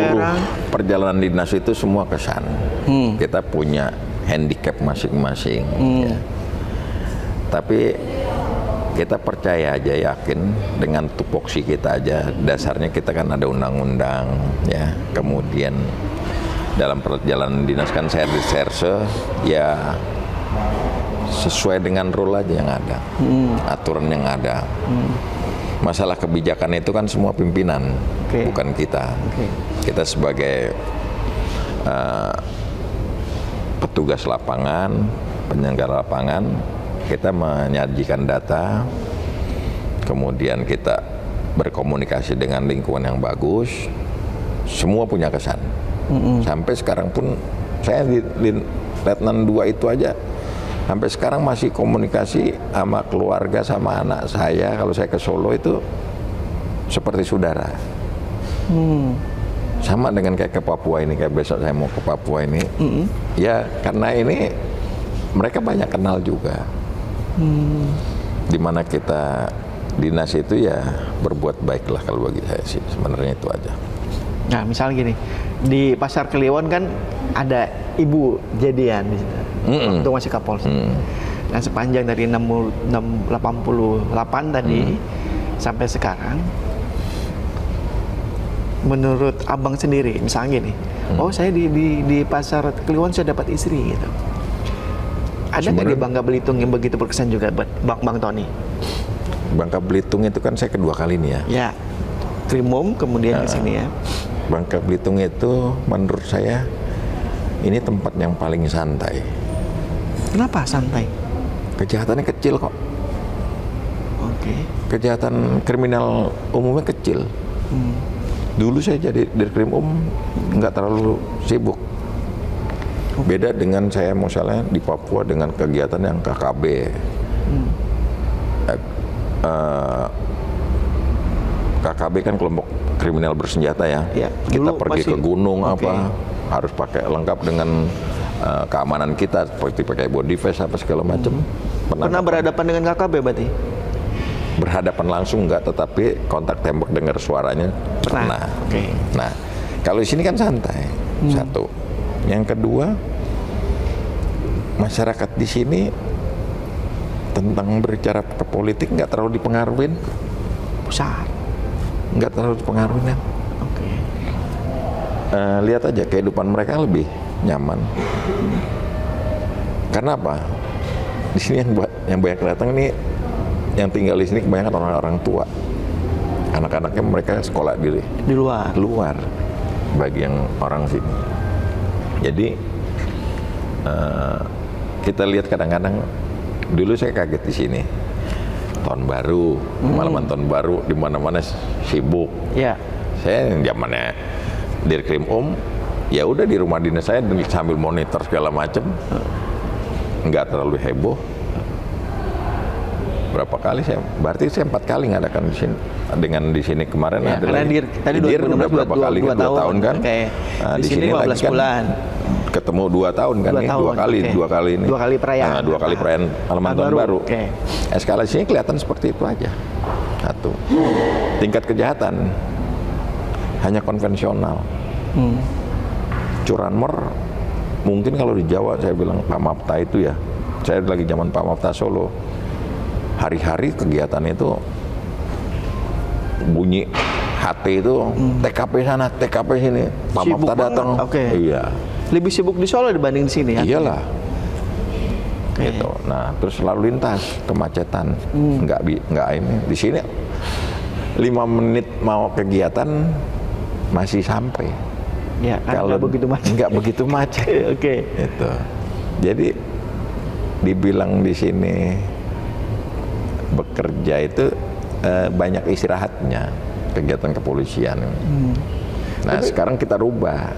perjalanan dinas itu semua kesan. Kita punya handicap masing-masing. Ya. Tapi kita percaya aja, yakin dengan tupoksi kita aja. Dasarnya kita kan ada undang-undang, ya. Kemudian dalam perjalanan dinas kan saya reserse, ya sesuai dengan rule aja yang ada, aturan yang ada. Masalah kebijakan itu kan semua pimpinan, bukan kita. Kita sebagai petugas lapangan, penyelenggara lapangan, kita menyajikan data, kemudian kita berkomunikasi dengan lingkungan yang bagus, semua punya kesan. Sampai sekarang pun saya di Letnan 2 itu aja, sampai sekarang masih komunikasi sama keluarga, sama anak saya. Kalau saya ke Solo itu seperti saudara. Sama dengan kayak ke Papua ini, kayak besok saya mau ke Papua ini. Ya karena ini mereka banyak kenal juga. Dimana kita dinas itu ya berbuat baiklah kalau bagi saya sih, sebenarnya itu aja. Nah misal gini, di Pasar Kliwon kan ada ibu jadian di situ, waktu masih Kapolsek. Nah sepanjang dari 88 tadi sampai sekarang, menurut Abang sendiri, misalnya gini, oh saya di Pasar Kliwon saya dapat istri gitu. Ada nggak di Bangka Belitung yang begitu berkesan juga buat Bang Tony? Bangka Belitung itu kan saya kedua kali nih ya. Ya, Krimum kemudian ke sini ya. Bangka Belitung itu menurut saya ini tempat yang paling santai. Kenapa santai? Kejahatannya kecil kok. Oke. Kejahatan kriminal umumnya kecil. Dulu saya jadi Dirkrimum nggak terlalu sibuk. Beda dengan saya misalnya di Papua dengan kegiatan yang KKB. KKB kan kelompok kriminal bersenjata ya. Kita pergi ke gunung harus pakai lengkap dengan keamanan kita seperti pakai body vest apa segala macam. Pernah berhadapan dengan KKB berarti? Berhadapan langsung enggak, tetapi kontak tembak dengar suaranya pernah. Okay. Nah, kalau di sini kan santai. Satu. Yang kedua, masyarakat di sini tentang berbicara ke politik nggak terlalu dipengaruhin. Besar. Nggak terlalu dipengaruhin ya. Oke. Lihat aja kehidupan mereka lebih nyaman. Karena apa? Di sini yang banyak datang ini, yang tinggal di sini kebanyakan orang-orang tua. Anak-anaknya mereka sekolah di luar. Bagi yang orang sini. Jadi kita lihat kadang-kadang, dulu saya kaget di sini. Tahun baru, malaman tahun baru, di mana-mana sibuk. Ya. Saya yang zamannya Dirkrim ya udah di rumah dinas saya sambil monitor segala macam, nggak terlalu heboh. Berapa kali berarti saya 4 kali ngadakan di sini. Dengan di sini kemarin ya, ada lagi. Tadi udah berapa kali? 2 tahun kan? Nah, di sini 15 bulan. Ketemu 2 tahun kan? 2 kali, okay. 2 kali ini. 2 kali perayaan. 2 kali perayaan malaman tahun baru. Okay. Eskalasinya kelihatan seperti itu aja. Satu. Tingkat kejahatan hanya konvensional. Curanmor mungkin kalau di Jawa saya bilang Pak Mapta itu ya. Saya lagi zaman Pak Mapta Solo. Hari-hari kegiatan itu bunyi HT itu TKP sana, TKP sini. Pak Mapta datang. Iya. Lebih sibuk di Solo dibanding di sini ya? Iyalah. Gitu. Nah, terus lalu lintas, kemacetan. Enggak ini. Di sini 5 menit mau kegiatan masih sampai. Ya, kalau enggak begitu macet. Oke. Itu. Jadi dibilang di sini bekerja itu banyak istirahatnya, kegiatan kepolisian. Nah, sekarang kita rubah.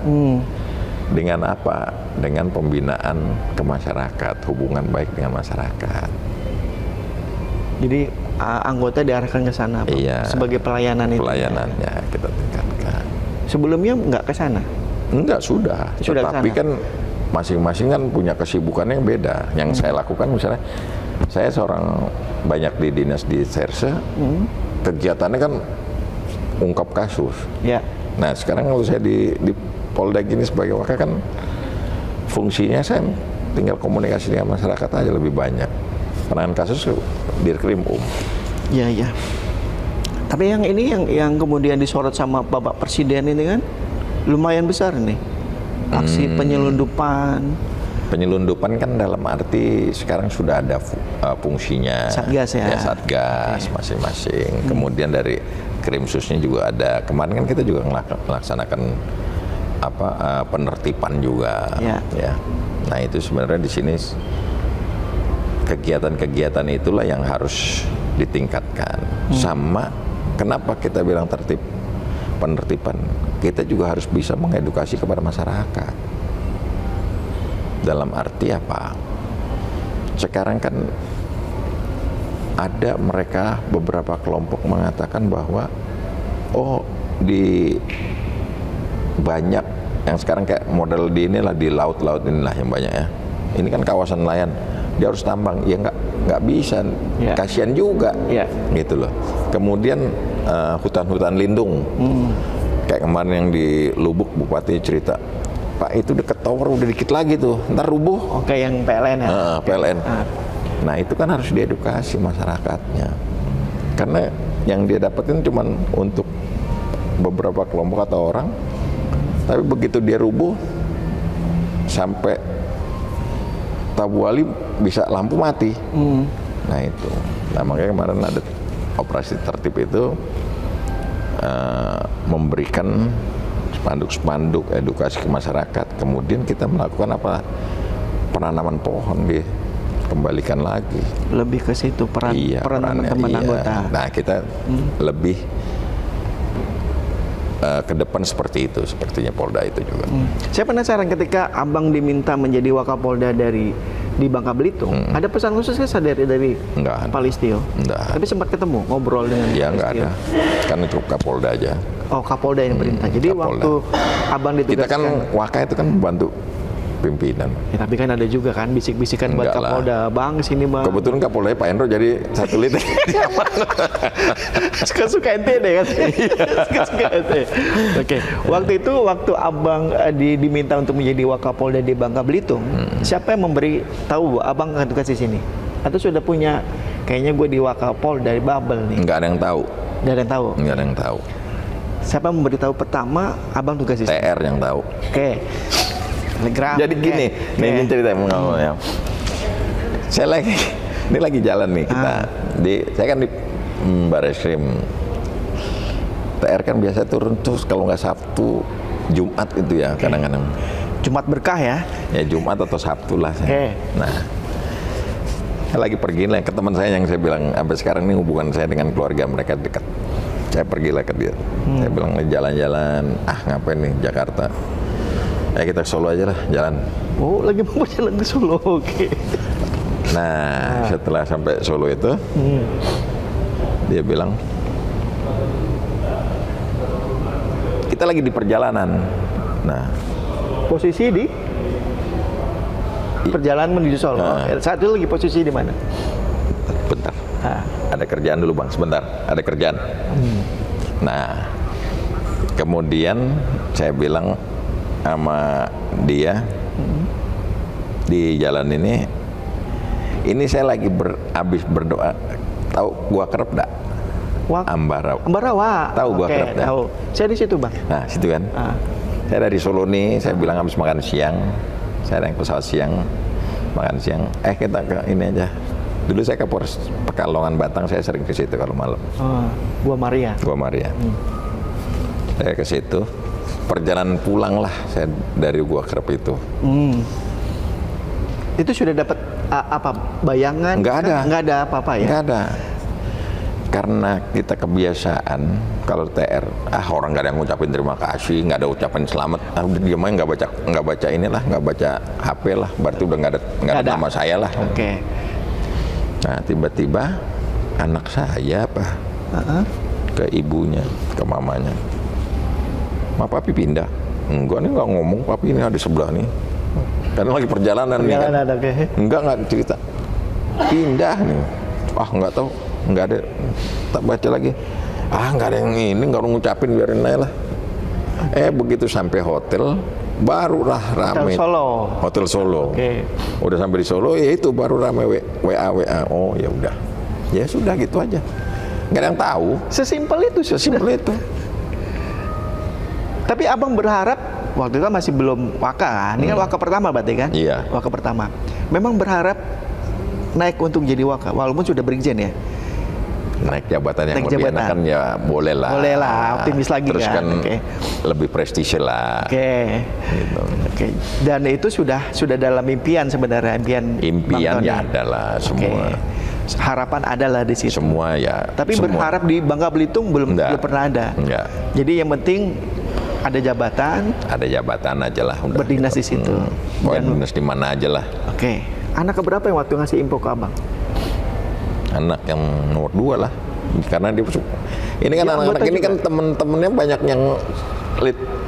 Dengan apa? Dengan pembinaan ke masyarakat, hubungan baik dengan masyarakat. Jadi anggota diarahkan ke sana, Pak? Iya, sebagai pelayanan itu. Pelayanannya kita tingkatkan. Sebelumnya nggak ke sana? Enggak, sudah. Tapi kan masing-masing kan punya kesibukannya yang beda. Yang saya lakukan misalnya, saya seorang banyak di dinas di Serse, kegiatannya kan ungkap kasus. Ya. Nah, sekarang kalau saya di Polda gini sebagai wakil kan fungsinya saya tinggal komunikasi dengan masyarakat aja lebih banyak. Penanganan kasus Dirkrim Iya, iya. Tapi yang ini yang kemudian disorot sama Bapak Presiden ini kan lumayan besar nih. Aksi penyelundupan. Penyelundupan kan dalam arti sekarang sudah ada fungsinya. Satgas ya. Satgas masing-masing. Kemudian dari Krimsusnya juga ada. Kemarin kan kita juga melaksanakan penertiban juga. Ya. Nah, itu sebenarnya di sini kegiatan-kegiatan itulah yang harus ditingkatkan. Sama kenapa kita bilang penertiban? Kita juga harus bisa mengedukasi kepada masyarakat. Dalam arti apa? Sekarang kan ada mereka beberapa kelompok mengatakan bahwa di banyak yang sekarang kayak model di inilah di laut-laut inilah yang banyak ya. Ini kan kawasan nelayan, dia harus tambang. Ya nggak bisa, kasihan juga, gitu loh. Kemudian hutan-hutan lindung, kayak kemarin yang di Lubuk Bupati cerita, Pak itu deket tower udah dikit lagi tuh, ntar rubuh. Oke, yang PLN ya? PLN. Nah itu kan harus diedukasi masyarakatnya, karena yang dia dapetin cuma untuk beberapa kelompok atau orang, tapi begitu dia rubuh sampai Tabu Wali bisa lampu mati. Nah itu, nah makanya kemarin ada operasi tertib itu memberikan spanduk-spanduk edukasi ke masyarakat. Kemudian kita melakukan penanaman pohon, kembalikan lagi. Lebih ke situ peran teman-teman anggota. Nah kita lebih ke depan seperti itu, sepertinya Polda itu juga. Saya penasaran ketika Abang diminta menjadi Wakapolda di Bangka Belitung, ada pesan khusus dari Pak Listio? Enggak. Tapi sempat ketemu, ngobrol dengan Pak Listio? Enggak ada, karena cukup Kapolda aja. Oh, Kapolda yang perintah. Jadi Kapolda. Waktu Abang ditugaskan, kita kan Waka itu kan membantu pimpinan. Ya, tapi kan ada juga kan bisik-bisikan buat Kapolda, Bang sini Bang. Kebetulan Kapolda Pak Hendro jadi satu litik. Suka-suka ente deh kan. Suka-suka ente. Oke, waktu Abang diminta untuk menjadi Wakapolda di Bangka Belitung, siapa yang memberi tahu Abang akan tugas di sini? Atau sudah punya kayaknya gue di Wakapolda dari Babel nih? Nggak ada yang tahu. Nggak ada yang tahu. Nggak ada yang tahu. Siapa yang memberitahu pertama Abang tugas di sini? TR yang tahu. Oke. Telegram. Jadi gini, ini cerita ya. Saya lagi jalan nih kita. Saya kan di Barreskrim. TR kan biasa turun terus kalau nggak Sabtu, Jumat itu ya kadang-kadang. Jumat berkah ya? Ya Jumat atau Sabtu lah. Nah, saya lagi pergi lah ke teman saya yang saya bilang sampai sekarang ini hubungan saya dengan keluarga mereka dekat. Saya pergilah ke dia. Saya bilang jalan-jalan. Ngapain nih Jakarta? Ya kita ke Solo aja lah jalan. Oh, lagi mau jalan ke Solo, oke. Nah, setelah sampai Solo itu, dia bilang, kita lagi di perjalanan. Nah, posisi di perjalanan menuju Solo. Saat itu lagi posisi di mana? Bentar. Ada kerjaan dulu Bang, sebentar. Ada kerjaan. Nah, kemudian saya bilang sama dia di jalan ini saya lagi habis berdoa. Tahu gua kerep enggak? Ambarawa. Tahu gua kerep enggak? Tahu. Saya di situ Bang. Nah, situ kan. Saya dari Solo nih, saya bilang habis makan siang. Saya naik pesawat siang, makan siang. Kita ke ini aja. Dulu saya ke Polres Pekalongan Batang, saya sering ke situ kalau malam. Gua Maria. Saya ke situ. Perjalanan pulang lah saya dari Gua Krep itu. Itu sudah dapat apa bayangan? Nggak ada apa-apa ya? Nggak ada. Karena kita kebiasaan kalau TR, orang nggak ada yang ngucapin terima kasih, nggak ada ucapan selamat. Udah diam aja, nggak baca inilah, nggak baca HP lah. Berarti udah nggak ada nama saya lah. Oke. Nah tiba-tiba anak saya ke ibunya, ke mamanya. Ma papi pindah? Enggak nih, nggak ngomong, papi ini ada sebelah nih. Karena lagi perjalanan nih kan. Enggak cerita. Pindah nih. Nggak tahu, nggak ada. Tak baca lagi. Nggak ada yang ini, nggak ngucapin, biarin aja lah. Begitu sampai hotel, barulah rame. Hotel Solo. Udah sampai di Solo, ya itu baru rame WA. Oh ya udah. Ya sudah gitu aja. Nggak ada yang tahu. Sesimpel itu. Tapi Abang berharap, waktu itu kan masih belum Waka kan? Ini kan Waka pertama berarti kan? Iya. Waka pertama. Memang berharap naik untuk jadi Waka, walaupun sudah berikjen ya? Naik jabatan yang lebih enak kan ya boleh lah. Boleh lah, optimis lagi terus kan lebih prestisius lah. Gitu. Dan itu sudah dalam impian sebenarnya, impian ya adalah semua. Harapan adalah di situ. Semua ya. Tapi berharap di Bangka Belitung belum pernah ada. Enggak. Jadi yang penting ada jabatan. Ada jabatan aja lah. Udah. Berdinas di situ. Dinas di mana aja lah. Oke. Anak keberapa yang waktu ngasih info ke Abang? Anak yang nomor 2 lah. Karena dia ini kan anak-anak ini kan temen-temennya banyak yang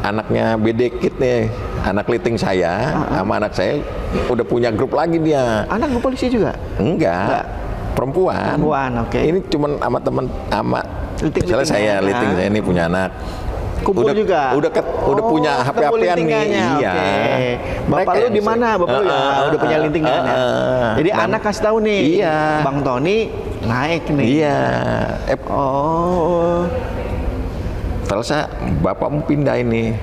anaknya bedekit nih. Anak liting saya sama anak saya udah punya grup lagi dia. Anak polisi juga? Enggak. Perempuan, oke. Ini cuman sama temen, misalnya saya liting saya ini punya anak. Kumpul juga? Udah punya HP-HP-an nih. Iya. Bapak lu di mana? Bapak lu udah punya lintingan ya? Jadi anak kasih tahu nih, Bang Tony naik nih. Iya. Terus bapak mau pindah ini.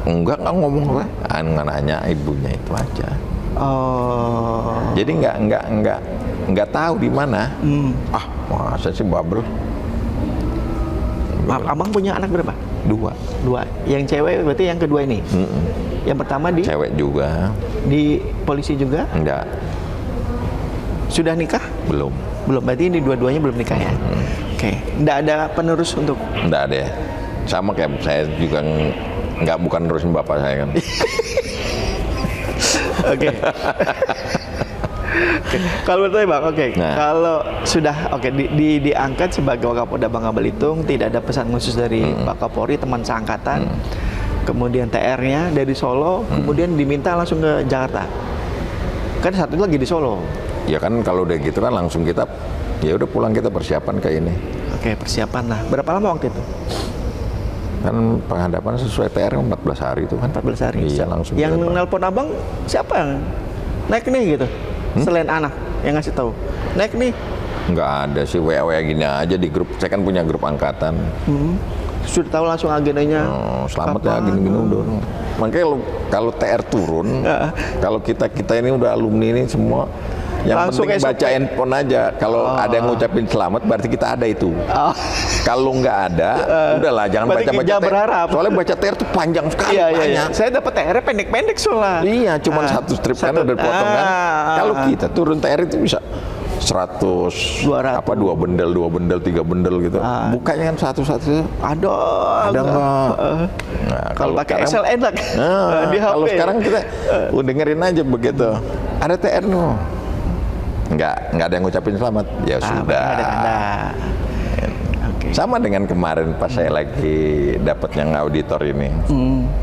Enggak ngomong gue. Nggak nanya ibunya itu aja. Jadi nggak tahu di mana. Masa sih Babel. Abang punya anak berapa? 2. Yang cewek berarti yang kedua ini? Yang pertama di? Cewek juga. Di polisi juga? Enggak. Sudah nikah? Belum. Berarti ini dua-duanya belum nikah ya? Oke. Nggak ada penerus untuk? Nggak ada. Sama kayak saya juga bukan nerusin bapak saya kan. Oke. Kalau menurut saya Bang, kalau sudah diangkat sebagai Wakapolda Bangka Belitung, tidak ada pesan khusus dari Pak Kapolri, teman seangkatan. kemudian TR-nya dari Solo, kemudian diminta langsung ke Jakarta. Kan satu lagi di Solo. Ya kan kalau udah gitu kan langsung kita, ya udah pulang kita persiapan ke ini. Oke, persiapan lah. Berapa lama waktu itu? Kan penghadapan sesuai TR 14 hari itu kan. 14 hari? Iya, langsung. Yang nelpon abang siapa yang naik nih gitu? Selain anak yang ngasih tahu. Naik nih? Nggak ada sih, WA gini aja di grup. Saya kan punya grup angkatan. Sudah tahu langsung agendanya. Selamat ya gini-gini udah. Makanya kalau TR turun, kalau kita ini udah alumni ini semua, yang langsung penting baca handphone aja. Kalau ada yang ngucapin selamat, berarti kita ada itu. Kalau nggak ada, udahlah jangan baca-baca TR. Berharap. Soalnya baca TR itu panjang sekali. Iya. Saya dapat TR pendek-pendek soalnya. Iya, cuma satu strip kan udah dipotong kan. Kalau kita turun TR itu bisa 100, 200. apa 2 bendel, 3 bendel gitu. Bukanya kan satu-satu. Ada nggak? Nah, kalau pakai Excel enak. Di HP. Kalau sekarang kita dengerin aja begitu. Ada TR nih. Nggak ada yang ngucapin selamat. Ya sudah. Okay. Sama dengan kemarin pas saya lagi dapat yang auditor ini.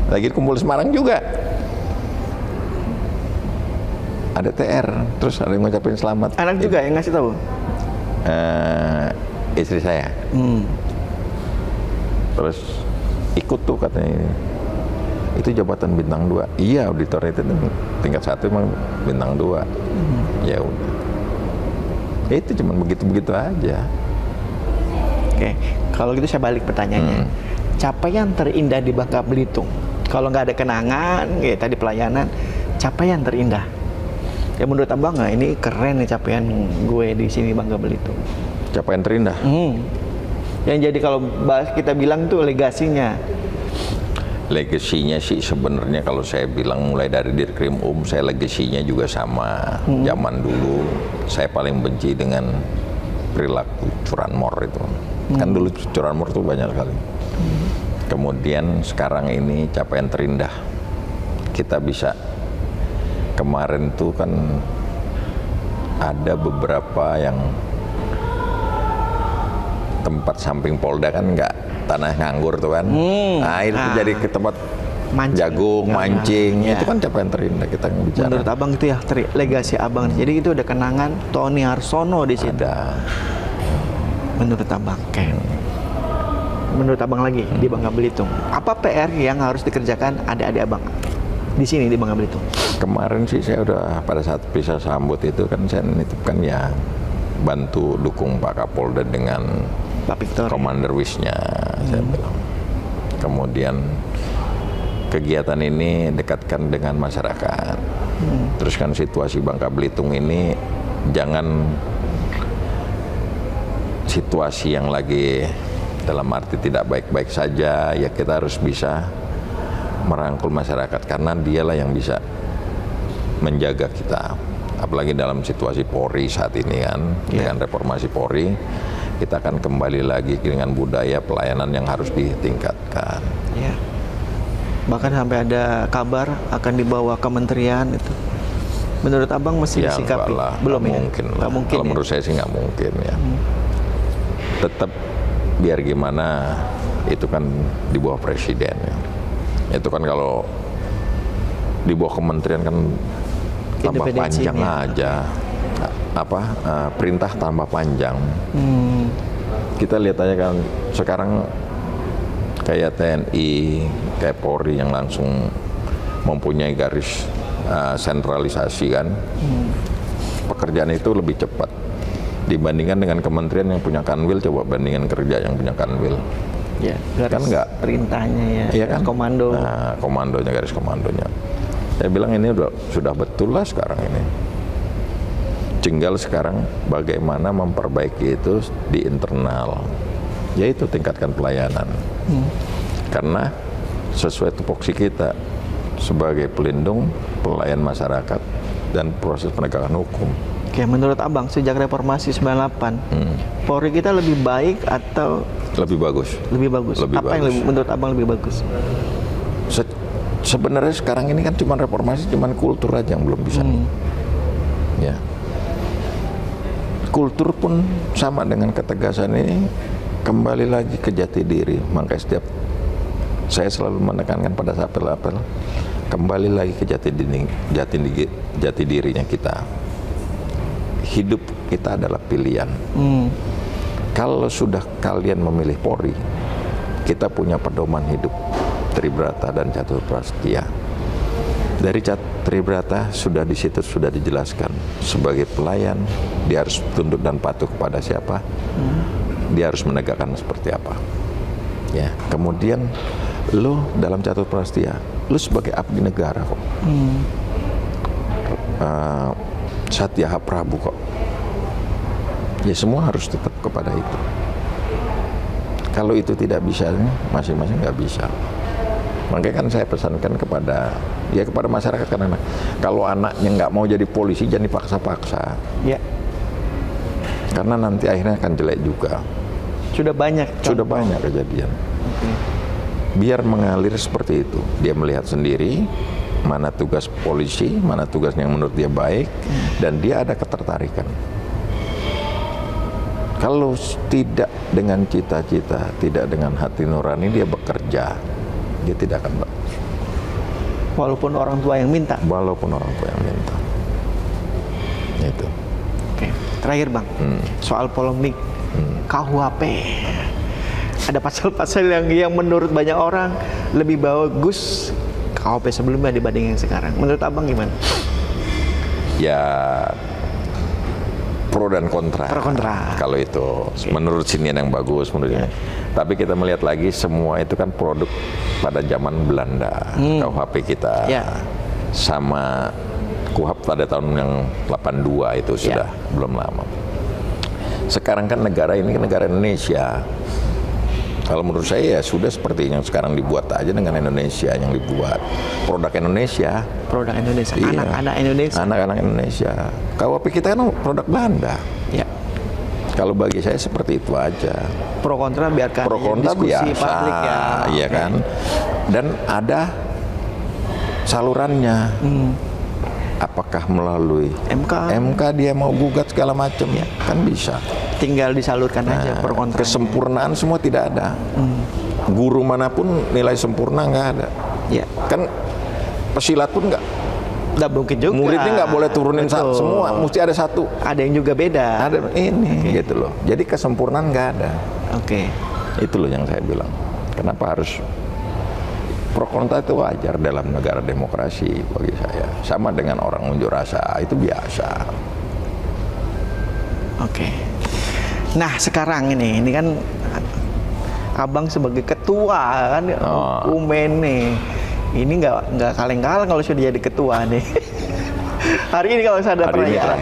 Lagi kumpul Semarang juga. Ada TR, terus ada yang ngucapin selamat. Anak juga yang ngasih tahu? Istri saya. Terus ikut tuh katanya. Itu jabatan bintang 2. Iya, auditor itu tingkat 1 emang bintang 2. Ya udah. Itu cuma begitu-begitu aja. Oke, kalau gitu saya balik pertanyaannya. Capaian terindah di Bangka Belitung. Kalau nggak ada kenangan, kayak tadi pelayanan, capaian terindah. Ya menurut abang nggak, ini keren nih capaian gue di sini Bangka Belitung. Capaian terindah? Yang jadi kalau kita bilang tuh legasinya. Legasinya sih sebenarnya kalau saya bilang mulai dari Dirkrim saya legasinya juga sama. Zaman dulu saya paling benci dengan perilaku curanmor itu. Kan dulu curanmor tuh banyak sekali. Kemudian sekarang ini capaian terindah. Kita bisa kemarin tuh kan ada beberapa yang tempat samping Polda kan nggak tanah nganggur tuh kan. Nah itu jadi ke tempat jagung, mancing. Itu kan capaian terindah kita bicara. Menurut abang itu ya legasi abang. Jadi itu ada kenangan Tony Harsono di situ. Ada. Menurut abang, menurut abang lagi di Bangka Belitung, apa PR yang harus dikerjakan adik-adik abang di sini di Bangka Belitung? Kemarin sih saya udah pada saat bisa sambut itu kan saya nitipkan ya bantu dukung Pak Kapolda dengan Pak Victor, Commander Wish-nya saya bilang. Kemudian kegiatan ini dekatkan dengan masyarakat. Terus kan situasi Bangka Belitung ini jangan situasi yang lagi dalam arti tidak baik-baik saja, ya kita harus bisa merangkul masyarakat karena dialah yang bisa menjaga kita, apalagi dalam situasi Polri saat ini kan. Dengan reformasi Polri kita akan kembali lagi dengan budaya pelayanan yang harus ditingkatkan. Bahkan sampai ada kabar akan dibawa kementerian itu. Menurut abang mesti disikapi? Belum ya? Mungkin lah. Gak mungkin. Kalau menurut saya sih nggak mungkin ya. Tetap biar gimana itu kan di bawah presiden ya. Itu kan kalau di bawah kementerian kan tambah panjang aja. Perintah tambah panjang. Kita lihat aja kan sekarang kayak TNI, kayak Polri yang langsung mempunyai garis sentralisasi kan. Pekerjaan itu lebih cepat dibandingkan dengan kementerian yang punya kanwil. Coba bandingkan kerja yang punya kanwil. Kan nggak perintahnya ya kan? Komando. Nah, komandonya, garis komandonya. Saya bilang ini sudah betul lah sekarang ini. Tinggal sekarang bagaimana memperbaiki itu di internal, yaitu tingkatkan pelayanan. Karena sesuai tupoksi kita sebagai pelindung, pelayan masyarakat, dan proses penegakan hukum. Oke, menurut abang sejak reformasi 98, Polri kita lebih baik atau lebih bagus? Lebih bagus. Apa yang menurut abang lebih bagus? Sebenarnya sekarang ini kan cuma reformasi, cuma kultur aja yang belum bisa. Ya. Kultur pun sama dengan ketegasan ini kembali lagi ke jati diri. Makanya setiap saya selalu menekankan pada apel-apel, kembali lagi ke jati dirinya kita. Hidup kita adalah pilihan. Kalau sudah kalian memilih Polri, kita punya pedoman hidup Tribrata dan Catur Prastya. Dari Tribrata sudah di situ sudah dijelaskan, sebagai pelayan dia harus tunduk dan patuh kepada siapa, dia harus menegakkan seperti apa. Ya, kemudian lo dalam Catur Prastya, lo sebagai abdi negara kok. Satyaha Prabu kok. Ya semua harus tetap kepada itu. Kalau itu tidak bisa, masing-masing nggak bisa. Makanya kan saya pesankan kepada masyarakat, karena kalau anaknya nggak mau jadi polisi jangan dipaksa-paksa. Ya. Karena nanti akhirnya akan jelek juga. Sudah banyak kejadian. Biar mengalir seperti itu. Dia melihat sendiri mana tugas polisi, mana tugas yang menurut dia baik, dan dia ada ketertarikan. Kalau tidak dengan cita-cita, tidak dengan hati nurani dia bekerja, dia tidak akan bagus. Walaupun orang tua yang minta. Itu. Oke. Terakhir Bang, soal polemik KUHP. Ada pasal-pasal yang menurut banyak orang lebih bagus KUHP sebelumnya dibanding yang sekarang. Menurut Abang gimana? Ya, pro dan kontra. Kalau itu menurut sinian yang bagus, menurutnya. Tapi kita melihat lagi semua itu kan produk pada zaman Belanda. KUHP kita sama KUHP pada tahun yang 82 itu sudah belum lama. Sekarang kan negara ini negara Indonesia. Kalau menurut saya ya sudah seperti yang sekarang dibuat aja dengan Indonesia yang dibuat. Produk Indonesia. Anak-anak Indonesia. KUHP kita kan produk Belanda. Ya. Kalau bagi saya seperti itu aja. Pro kontra biarkan. Pro kontra diskusi biasa, publik ya. Iya kan. Dan ada salurannya. Apakah melalui MK dia mau gugat segala macam, kan bisa. Tinggal disalurkan aja pro kontra. Kesempurnaan semua tidak ada. Guru manapun nilai sempurna nggak ada. Ya. Kan pesilat pun nggak mungkin juga. Muridnya nggak boleh turunin semua, mesti ada satu. Ada yang juga beda. Ada ini, gitu loh. Jadi kesempurnaan nggak ada. Itu loh yang saya bilang. Kenapa harus pro kontra itu wajar dalam negara demokrasi bagi saya. Sama dengan orang unjuk rasa, itu biasa. Nah sekarang ini kan Abang sebagai ketua kan Umen nih. Ini nggak kaleng-kaleng kalau sudah jadi ketua nih. Hari ini kalau saya ada perayaan.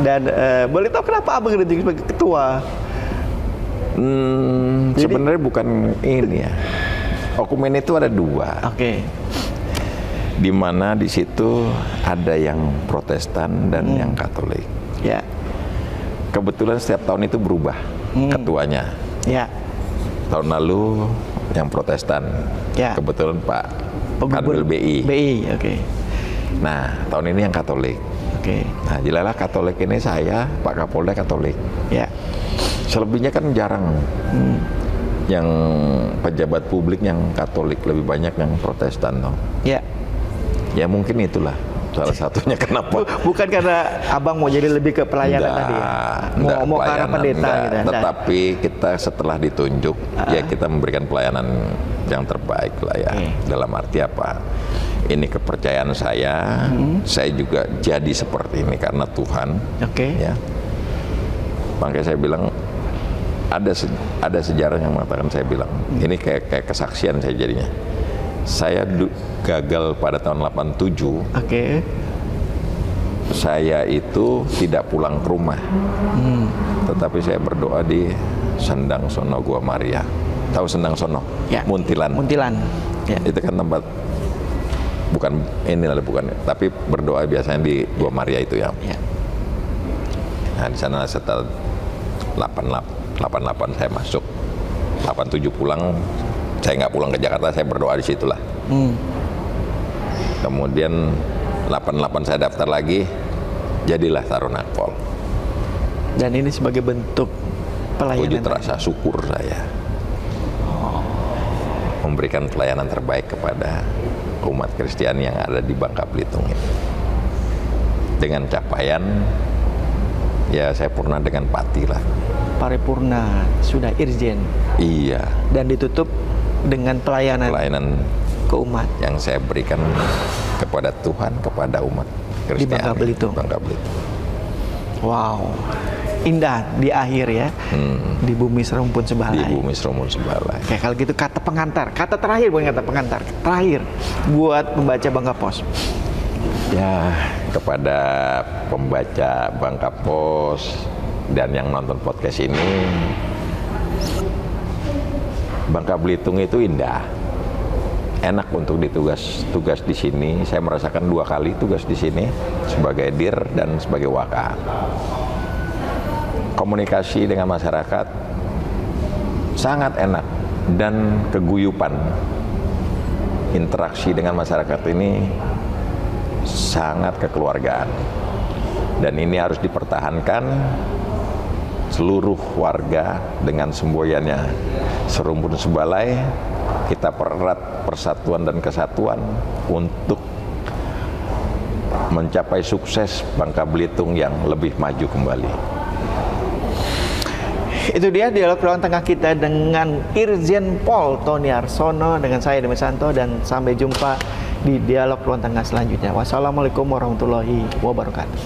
Dan boleh tahu kenapa Abang ditunjuk sebagai ketua? Sebenarnya bukan ini ya. Okumen itu ada dua. Di mana di situ ada yang Protestan dan yang Katolik. Ya. Kebetulan setiap tahun itu berubah ketuanya. Ya. Tahun lalu yang Protestan. Ya. Kebetulan Pak Kanwil BI. Nah, tahun ini yang Katolik. Nah, jelalah Katolik ini saya, Pak Kapolda Katolik. Ya. Selebihnya kan jarang. Yang pejabat publik yang Katolik, lebih banyak yang Protestan toh. Ya. Ya mungkin itulah salah satunya kenapa. Bukan karena Abang mau jadi lebih ke pelayanan tadi ya. Mau ke arah pendeta gitu. Tetapi kita setelah ditunjuk ya kita memberikan pelayanan yang terbaik lah ya. Dalam arti apa? Ini kepercayaan saya. Saya juga jadi seperti ini karena Tuhan. Ya. Makanya saya bilang ada sejarah yang mengatakan, saya bilang ini kayak kesaksian saya jadinya. Saya gagal pada tahun 87. Saya itu tidak pulang ke rumah, tetapi saya berdoa di Sendang Sono Gua Maria. Tahu Sendang Sono? Ya. Muntilan. Ya. Itu kan tempat bukan tapi berdoa biasanya di Gua Maria itu ya. Nah di sana setelah 88 saya masuk, 87 pulang, saya nggak pulang ke Jakarta, saya berdoa di situlah. Kemudian 88 saya daftar lagi, jadilah Tarunakpol. Dan ini sebagai bentuk pelayanan. Wujud rasa syukur saya. memberikan pelayanan terbaik kepada umat Kristiani yang ada di Bangka Belitung ini. Dengan capaian, ya saya purna dengan pati lah. Paripurna, sudah irjen. Iya. Dan ditutup dengan pelayanan ke umat yang saya berikan kepada Tuhan, kepada umat Kristiani di Bangka Belitung. Wow, indah di akhir ya, di Bumi Serumpun Sebalai. Di Bumi Serumpun Sebalai. Oke, kalau gitu kata pengantar, kata terakhir bukan kata pengantar, terakhir buat pembaca Bangka Pos. Ya, kepada pembaca Bangka Pos dan yang nonton podcast ini, Bangka Belitung itu indah, enak untuk tugas di sini. Saya merasakan 2 kali tugas di sini sebagai dir dan sebagai waka. Komunikasi dengan masyarakat sangat enak dan keguyupan. Interaksi dengan masyarakat ini sangat kekeluargaan, dan ini harus dipertahankan. Seluruh warga dengan semboyannya Serumpun Sebalai, kita pererat persatuan dan kesatuan untuk mencapai sukses Bangka Belitung yang lebih maju kembali. Itu dia dialog ruang tengah kita dengan Irjen Pol Tony Arsono, dengan saya Demi Santo, dan sampai jumpa di dialog ruang tengah selanjutnya. Wassalamualaikum warahmatullahi wabarakatuh.